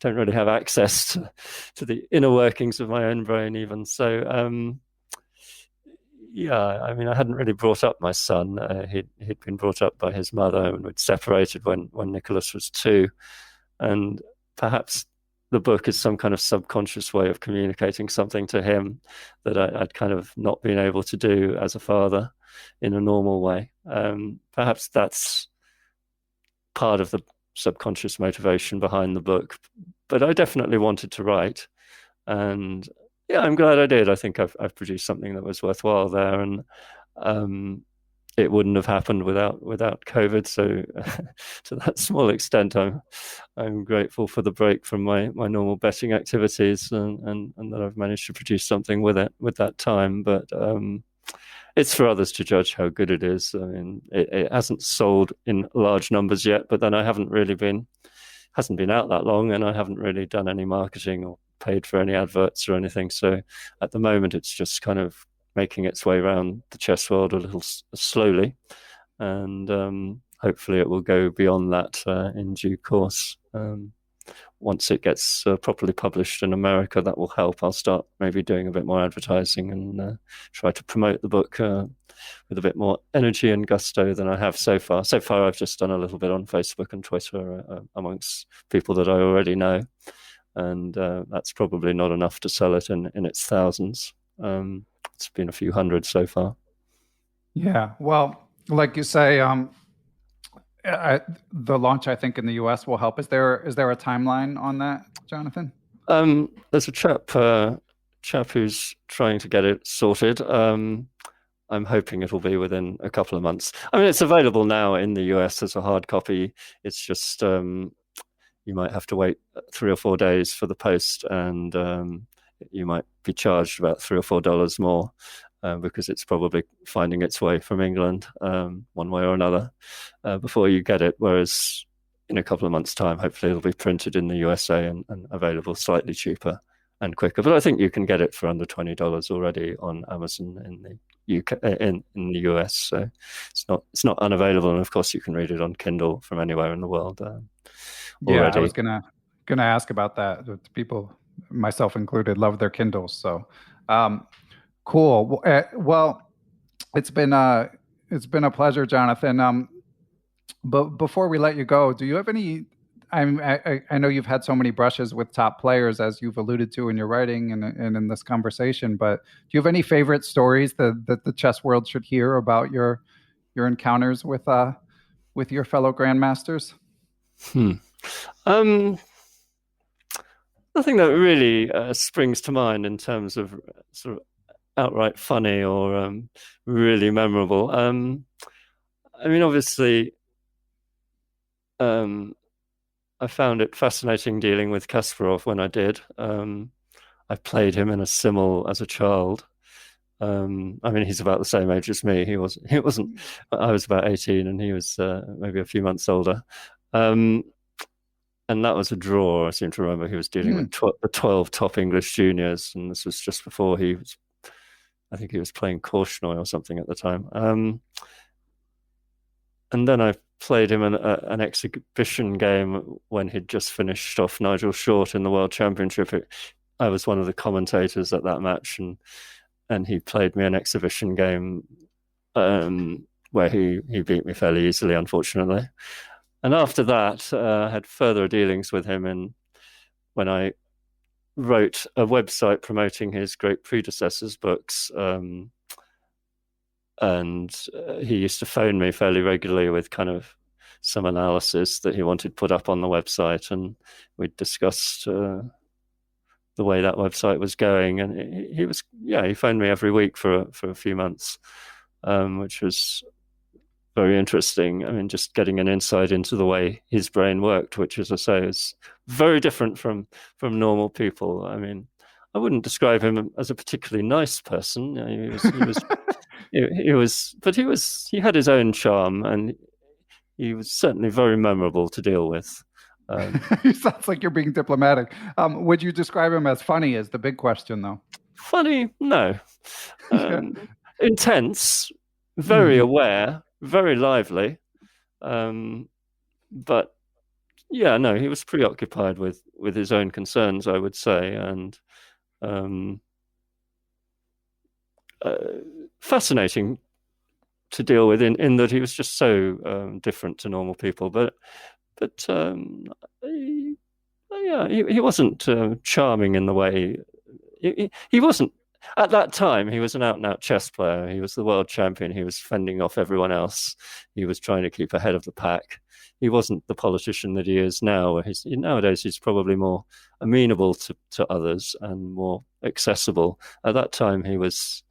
really have access to the inner workings of my own brain even. So yeah, I mean, I hadn't really brought up my son. He'd been brought up by his mother, and we'd separated when Nicholas was 2. And perhaps the book is some kind of subconscious way of communicating something to him that I'd kind of not been able to do as a father in a normal way. Perhaps that's part of the subconscious motivation behind the book. But I definitely wanted to write, and yeah, I'm glad I did. I think I've produced something that was worthwhile there, and it wouldn't have happened without COVID. So to that small extent, I'm grateful for the break from my normal betting activities, and that I've managed to produce something with that time. But it's for others to judge how good it is. I mean, it hasn't sold in large numbers yet, but then hasn't been out that long, and I haven't really done any marketing or paid for any adverts or anything. So at the moment, it's just kind of making its way around the chess world a little slowly, and hopefully it will go beyond that in due course. Once it gets properly published in America, that will help. I'll start maybe doing a bit more advertising and try to promote the book with a bit more energy and gusto than I have so far. So far, I've just done a little bit on Facebook and Twitter amongst people that I already know, and that's probably not enough to sell it in its thousands. It's been a few hundred so far. Yeah, well, like you say, the launch, I think, in the US will help. Is there a timeline on that, Jonathan? There's a chap who's trying to get it sorted. I'm hoping it'll be within a couple of months. I mean, it's available now in the US as a hard copy. It's just you might have to wait 3 or 4 days for the post, and you might be charged about $3 or $4 more because it's probably finding its way from England one way or another before you get it. Whereas in a couple of months' time, hopefully it'll be printed in the USA and available slightly cheaper and quicker. But I think you can get it for under $20 already on Amazon in the UK, in the US. So it's not unavailable, and of course you can read it on Kindle from anywhere in the world. Yeah, I was gonna ask about that. People, myself included, love their Kindles. So cool. Well, it's been a pleasure, Jonathan. But before we let you go, do you have any I know you've had so many brushes with top players, as you've alluded to in your writing and in this conversation. But do you have any favorite stories that the chess world should hear about your encounters with your fellow grandmasters? Nothing that really springs to mind in terms of sort of outright funny or really memorable. I mean, obviously, I found it fascinating dealing with Kasparov when I did. I played him in a simul as a child. I mean, he's about the same age as me. He wasn't. I was about 18, and he was maybe a few months older. And that was a draw. I seem to remember he was dealing with the 12 top English juniors, and this was just before he was. I think he was playing Korchnoi or something at the time. And then I played him an exhibition game when he'd just finished off Nigel Short in the World Championship. I was one of the commentators at that match, and he played me an exhibition game where he beat me fairly easily, unfortunately. And after that, I had further dealings with him when I wrote a website promoting his great predecessors' books. And he used to phone me fairly regularly with kind of some analysis that he wanted put up on the website. And we discussed the way that website was going. And he phoned me every week for a few months, which was very interesting. I mean, just getting an insight into the way his brain worked, which, as I say, is very different from normal people. I mean, I wouldn't describe him as a particularly nice person. He had his own charm, and he was certainly very memorable to deal with. It sounds like you're being diplomatic. Would you describe him as funny? Is the big question, though. Funny? No. Intense, very aware, very lively. But yeah, no, he was preoccupied with his own concerns, I would say, and fascinating to deal with in that he was just so different to normal people. But he wasn't charming in the way he wasn't. At that time, he was an out-and-out chess player. He was the world champion. He was fending off everyone else. He was trying to keep ahead of the pack. He wasn't the politician that he is now. Nowadays, he's probably more amenable to others and more accessible. At that time, he was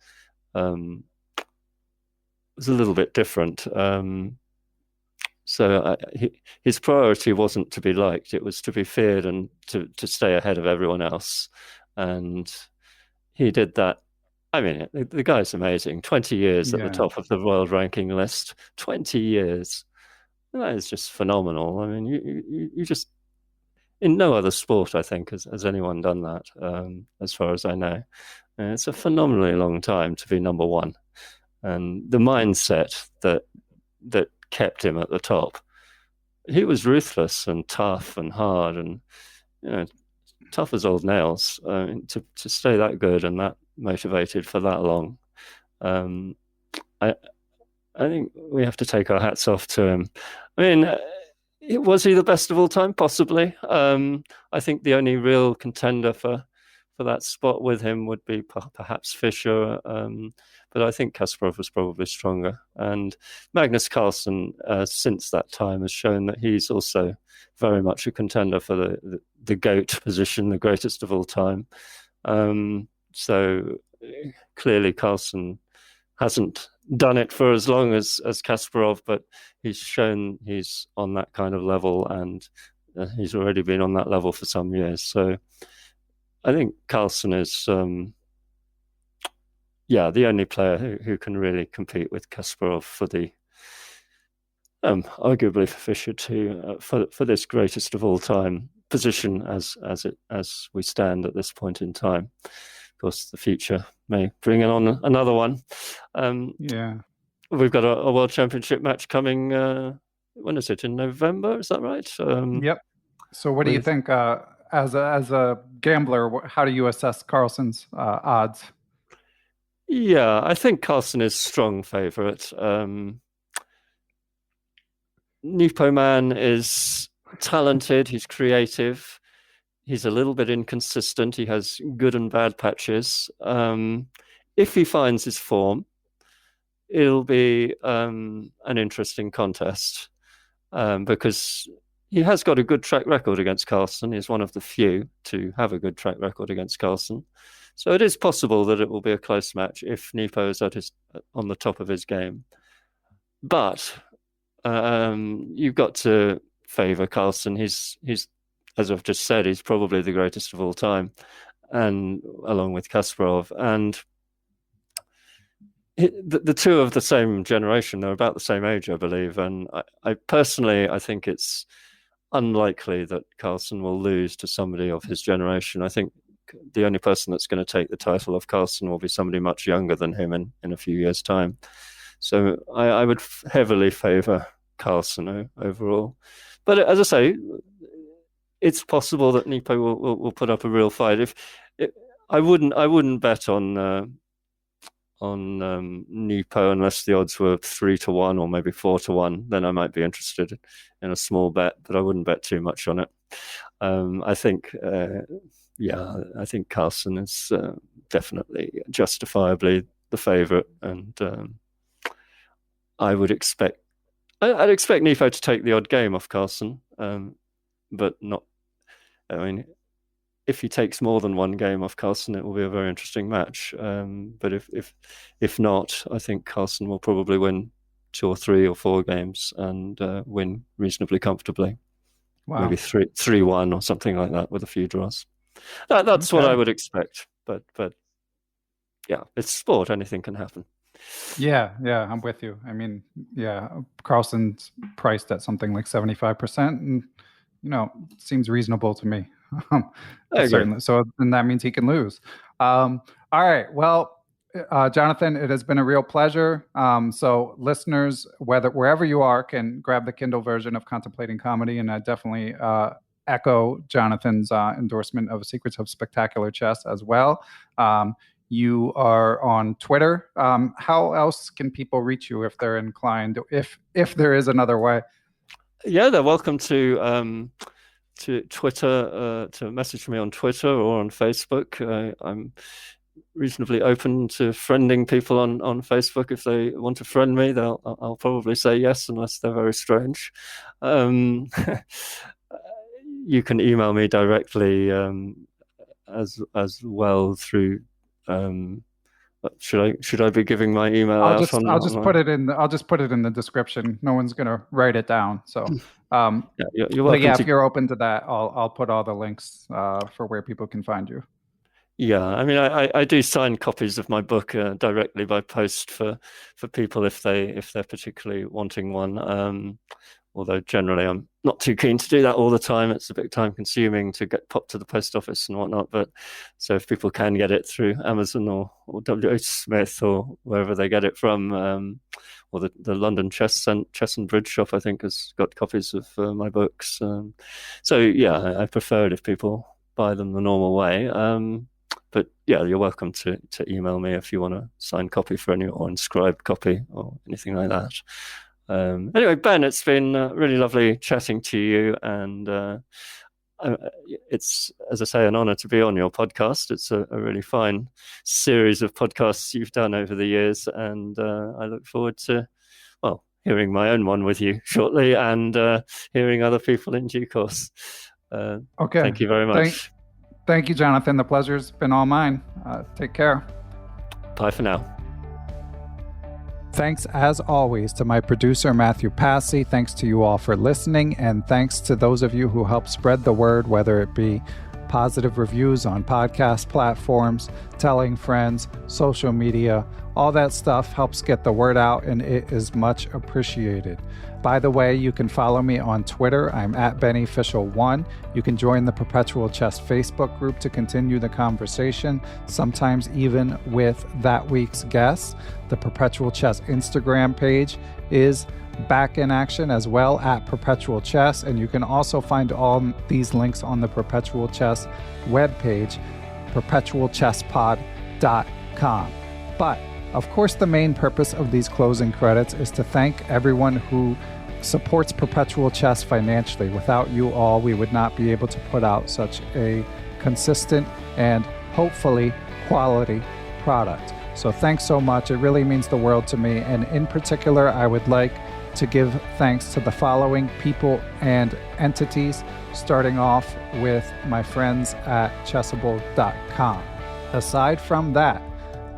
a little bit different. So his priority wasn't to be liked. It was to be feared and to stay ahead of everyone else. And he did that. I mean, the guy's amazing. 20 years at the top of the world ranking list. 20 years. That is just phenomenal. I mean, you just, in no other sport, I think, has anyone done that, as far as I know. And it's a phenomenally long time to be number one. And the mindset that kept him at the top. He was ruthless and tough and hard and, tough as old nails. To stay that good and that motivated for that long, I think we have to take our hats off to him. I mean, was he the best of all time? Possibly. I think the only real contender for that spot with him would be perhaps Fischer. But I think Kasparov was probably stronger. And Magnus Carlsen, since that time, has shown that he's also very much a contender for the GOAT position, the greatest of all time. So clearly Carlsen hasn't done it for as long as Kasparov, but he's shown he's on that kind of level, and he's already been on that level for some years. So I think Carlsen is, the only player who can really compete with Kasparov for the, arguably for Fischer too, for this greatest of all time position as we stand at this point in time. Of course, the future may bring on another one. We've got a World Championship match coming. When is it? In November? Is that right? Yep. So, what do you think? As a gambler, how do you assess Carlsen's odds? Yeah, I think Carlsen is strong favourite. Nepoman is talented, he's creative, he's a little bit inconsistent, he has good and bad patches. If he finds his form, it'll be an interesting contest, because he has got a good track record against Carlsen. He's one of the few to have a good track record against Carlsen. So it is possible that it will be a close match if Nepo is on the top of his game. But you've got to favour Carlsen. He's, as I've just said, he's probably the greatest of all time, and along with Kasparov. And the two of the same generation, they're about the same age, I believe. And I personally think it's unlikely that Carlsen will lose to somebody of his generation. I think the only person that's going to take the title of Carlsen will be somebody much younger than him in a few years' time. So I would heavily favour Carlsen overall. But as I say, it's possible that Nepo will put up a real fight. I wouldn't bet on Nepo unless the odds were 3-1 or maybe 4-1. Then I might be interested in a small bet, but I wouldn't bet too much on it. I think Carlsen is definitely justifiably the favourite, and I'd expect Nepo to take the odd game off Carlsen, but not. I mean, if he takes more than one game off Carlsen, it will be a very interesting match. But if not, I think Carlsen will probably win 2 or 3 or 4 games and win reasonably comfortably. Wow. Maybe 3-1 or something like that with a few draws. That's okay. What I would expect. But yeah, it's sport. Anything can happen. Yeah, I'm with you. I mean, yeah, Carlsen's priced at something like 75%, and seems reasonable to me. Certainly. So then that means he can lose. All right. Well, Jonathan, it has been a real pleasure. So listeners, wherever you are, can grab the Kindle version of Contemplating Comedy, and I definitely echo Jonathan's endorsement of Secrets of Spectacular Chess as well. You are on Twitter. How else can people reach you if they're inclined, if there is another way? Yeah, they're welcome to Twitter, to message me on Twitter or on Facebook. I'm reasonably open to friending people on Facebook. If they want to friend me, I'll probably say yes, unless they're very strange. You can email me directly as well through. Should I be giving my email out? I'll just put it in the description. No one's gonna write it down. So you're welcome. If you're open to that, I'll put all the links for where people can find you. Yeah, I mean, I do sign copies of my book directly by post for people if they're particularly wanting one. Although generally I'm not too keen to do that all the time. It's a bit time consuming to get popped to the post office and whatnot. But so if people can get it through Amazon or W.H. Smith or wherever they get it from, or the London Chess and Bridge shop, I think, has got copies of my books. So yeah, I prefer it if people buy them the normal way. But yeah, you're welcome to email me if you want a signed copy or inscribed copy or anything like that. Anyway, Ben, it's been really lovely chatting to you, and it's, as I say, an honor to be on your podcast. It's a really fine series of podcasts you've done over the years, and I look forward to, hearing my own one with you shortly, and hearing other people in due course. Okay. Thank you very much. Thank you, Jonathan. The pleasure's been all mine. Take care. Bye for now. Thanks, as always, to my producer, Matthew Passy. Thanks to you all for listening, and thanks to those of you who help spread the word, whether it be positive reviews on podcast platforms, telling friends, social media. All that stuff helps get the word out, and it is much appreciated. By the way, you can follow me on Twitter. I'm at BennyFishel1. You can join the Perpetual Chess Facebook group to continue the conversation, sometimes even with that week's guests. The Perpetual Chess Instagram page is back in action as well, at Perpetual Chess, and you can also find all these links on the Perpetual Chess webpage, perpetualchesspod.com. But of course, the main purpose of these closing credits is to thank everyone who supports Perpetual Chess financially. Without you all, we would not be able to put out such a consistent and hopefully quality product. So thanks so much. It really means the world to me. And in particular, I would like to give thanks to the following people and entities, starting off with my friends at chessable.com. Aside from that,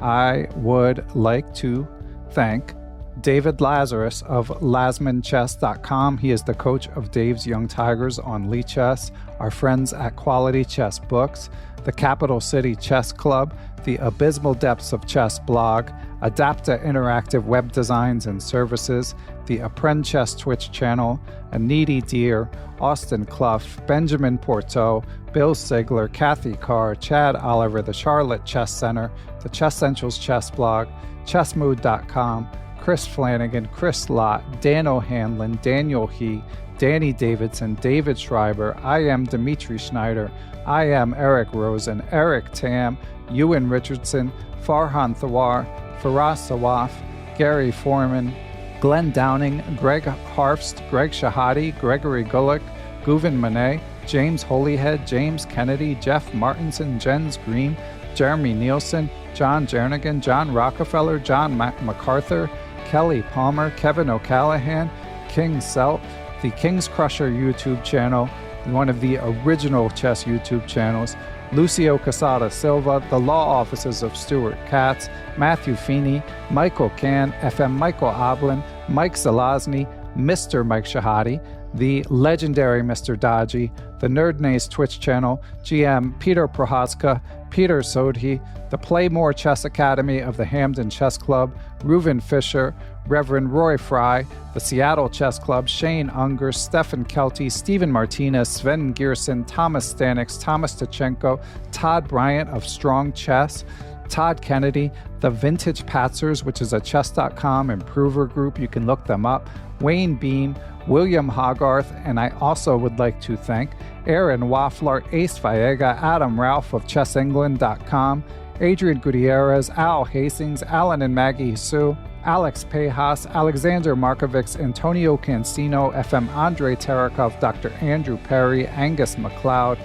I would like to thank David Lazarus of LazmanChess.com. He is the coach of Dave's Young Tigers on Lee Chess, our friends at Quality Chess Books, the Capital City Chess Club, the Abysmal Depths of Chess blog, Adapta Interactive Web Designs and Services, the Apprend Chess Twitch channel, A Needy Deer, Austin Clough, Benjamin Porteau, Bill Sigler, Kathy Carr, Chad Oliver, the Charlotte Chess Center, the Chess Centrals Chess blog, chessmood.com, Chris Flanagan, Chris Lott, Dan O'Hanlon, Daniel He, Danny Davidson, David Schreiber, I am Dimitri Schneider, I am Eric Rosen, Eric Tam, Ewan Richardson, Farhan Thawar, Faraz Sawaf, Gary Foreman, Glenn Downing, Greg Harfst, Greg Shahadi, Gregory Gulick, Guven Manet, James Holyhead, James Kennedy, Jeff Martinson, Jens Green, Jeremy Nielsen, John Jernigan, John Rockefeller, John MacArthur, Kelly Palmer, Kevin O'Callahan, King Selt, the King's Crusher YouTube channel, one of the original chess YouTube channels, Lucio Casada Silva, the law offices of Stuart Katz, Matthew Feeney, Michael Can, FM Michael Oblin, Mike Zelazny, Mr. Mike Shahadi, the legendary Mr. Dodgy, the Nerd Nays Twitch channel, GM Peter Prohaska, Peter Sodhi, the Playmore Chess Academy of the Hamden Chess Club, Reuven Fisher, Reverend Roy Fry, the Seattle Chess Club, Shane Unger, Stefan Kelty, Stephen Martinez, Sven Gierson, Thomas Stanix, Thomas Tachenko, Todd Bryant of Strong Chess, Todd Kennedy, the Vintage Patzers, which is a chess.com improver group. You can look them up. Wayne Beam, William Hogarth, and I also would like to thank Aaron Waffler, Ace Vallega, Adam Ralph of ChessEngland.com, Adrian Gutierrez, Al Hastings, Alan and Maggie Sue, Alex Pejas, Alexander Markovics, Antonio Cancino, FM Andre Terakov, Dr. Andrew Perry, Angus McLeod,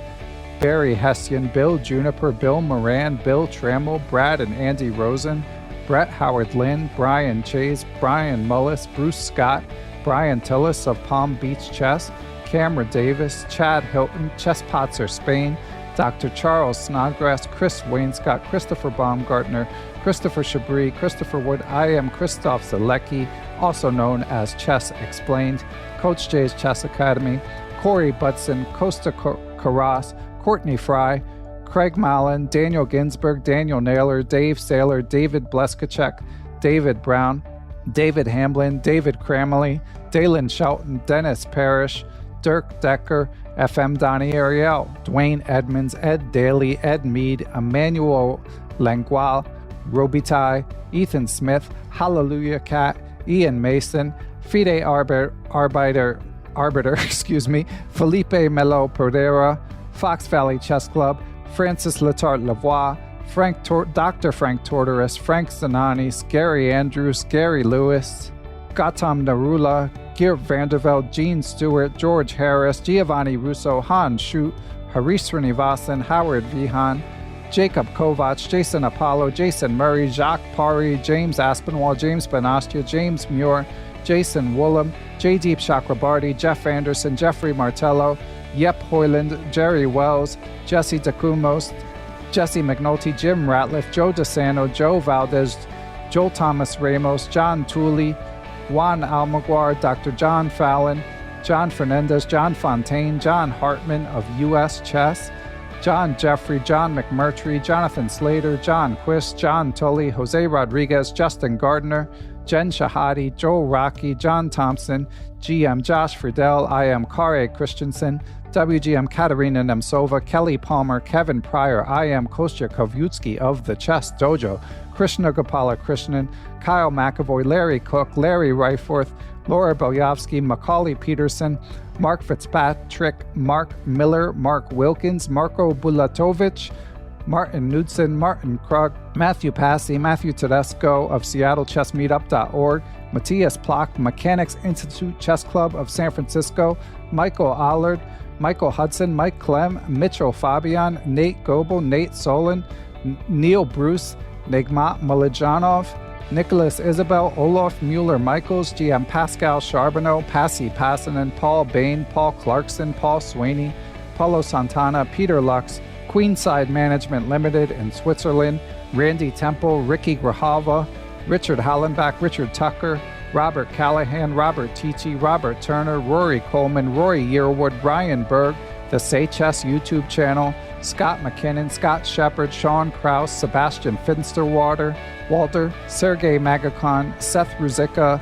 Barry Hessian, Bill Juniper, Bill Moran, Bill Trammell, Brad and Andy Rosen, Brett Howard Lynn, Brian Chase, Brian Mullis, Bruce Scott, Brian Tillis of Palm Beach Chess, Cameron Davis, Chad Hilton, Chess Potzer Spain, Dr. Charles Snodgrass, Chris Wainscott, Christopher Baumgartner, Christopher Chabris, Christopher Wood, I am Christoph Zalecki, also known as Chess Explained, Coach J's Chess Academy, Corey Butson, Costa Carras, Courtney Fry, Craig Mallon, Daniel Ginsberg, Daniel Naylor, Dave Saylor, David Bleskacek, David Brown, David Hamblin, David Cramley, Dalen Shelton, Dennis Parrish, Dirk Decker, FM Donnie Ariel, Dwayne Edmonds, Ed Daly, Ed Mead, Emmanuel Langual, Robitaille, Ethan Smith, Hallelujah Cat, Ian Mason, Fide Arbiter, Felipe Melo Perdera, Fox Valley Chess Club, Francis Letarte Lavoie, Dr. Frank Tortoris, Frank Zananis, Gary Andrews, Gary Lewis, Gautam Narula, Geert Vanderveld, Gene Stewart, George Harris, Giovanni Russo, Han Shute, Harish Srinivasan, Howard Vihan, Jacob Kovacs, Jason Apollo, Jason Murray, Jacques Pari, James Aspinwall, James Benastia, James Muir, Jason Woolham, Jaydeep Chakrabarty, Jeff Anderson, Jeffrey Martello, Yep Hoyland, Jerry Wells, Jesse DeCumos, Jesse McNulty, Jim Ratliff, Joe DeSano, Joe Valdez, Joel Thomas Ramos, John Tooley, Juan Almaguer, Dr. John Fallon, John Fernandez, John Fontaine, John Hartman of U.S. Chess, John Jeffrey, John McMurtry, Jonathan Slater, John Quist, John Tully, Jose Rodriguez, Justin Gardner, Jen Shahadi, Joel Rocky, John Thompson, GM Josh Friedel, I am Kare Christensen, WGM Katerina Nemtsova, Kelly Palmer, Kevin Pryor, I am Kostya Kovyutsky of the Chess Dojo, Krishna Gopala Krishnan, Kyle McAvoy, Larry Cook, Larry Reiforth, Laura Belyovsky, Macaulay Peterson, Mark Fitzpatrick, Mark Miller, Mark Wilkins, Marco Bulatovich, Martin Knudsen, Martin Krug, Matthew Passy, Matthew Tedesco of SeattleChessMeetup.org, Matthias Plock, Mechanics Institute Chess Club of San Francisco, Michael Allard, Michael Hudson, Mike Clem, Mitchell Fabian, Nate Goebel, Nate Solon, Neil Bruce, Nigmat Malajanov, Nicholas Isabel, Olaf Mueller-Michaels, GM Pascal Charbonneau, Passy Passanen, Paul Bain, Paul Clarkson, Paul Sweeney, Paulo Santana, Peter Lux, Queenside Management Limited in Switzerland, Randy Temple, Ricky Grijalva, Richard Hallenbach, Richard Tucker, Robert Callahan, Robert Tichy, Robert Turner, Rory Coleman, Rory Yearwood, Brian Berg, the Say Chess YouTube channel, Scott McKinnon, Scott Shepard, Sean Krause, Sebastian Finsterwater, Walter, Sergei Magakon, Seth Ruzicka,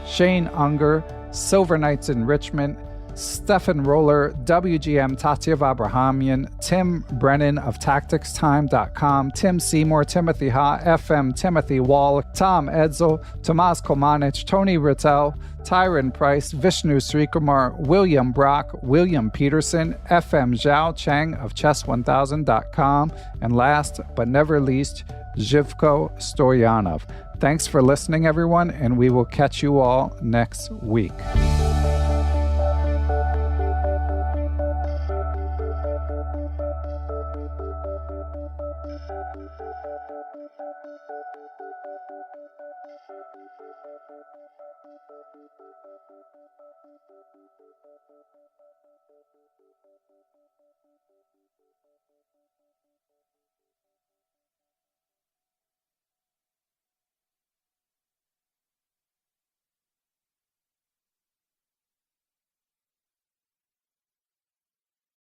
Shane Unger, Silver Knights in Richmond, Stefan Roller, WGM Tatyev Abrahamian, Tim Brennan of TacticsTime.com, Tim Seymour, Timothy Ha, FM Timothy Wall, Tom Edsel, Tomas Komanich, Tony Rittel, Tyron Price, Vishnu Srikumar, William Brock, William Peterson, FM Zhao Cheng of Chess1000.com, and last but never least, Zhivko Stoyanov. Thanks for listening, everyone, and we will catch you all next week.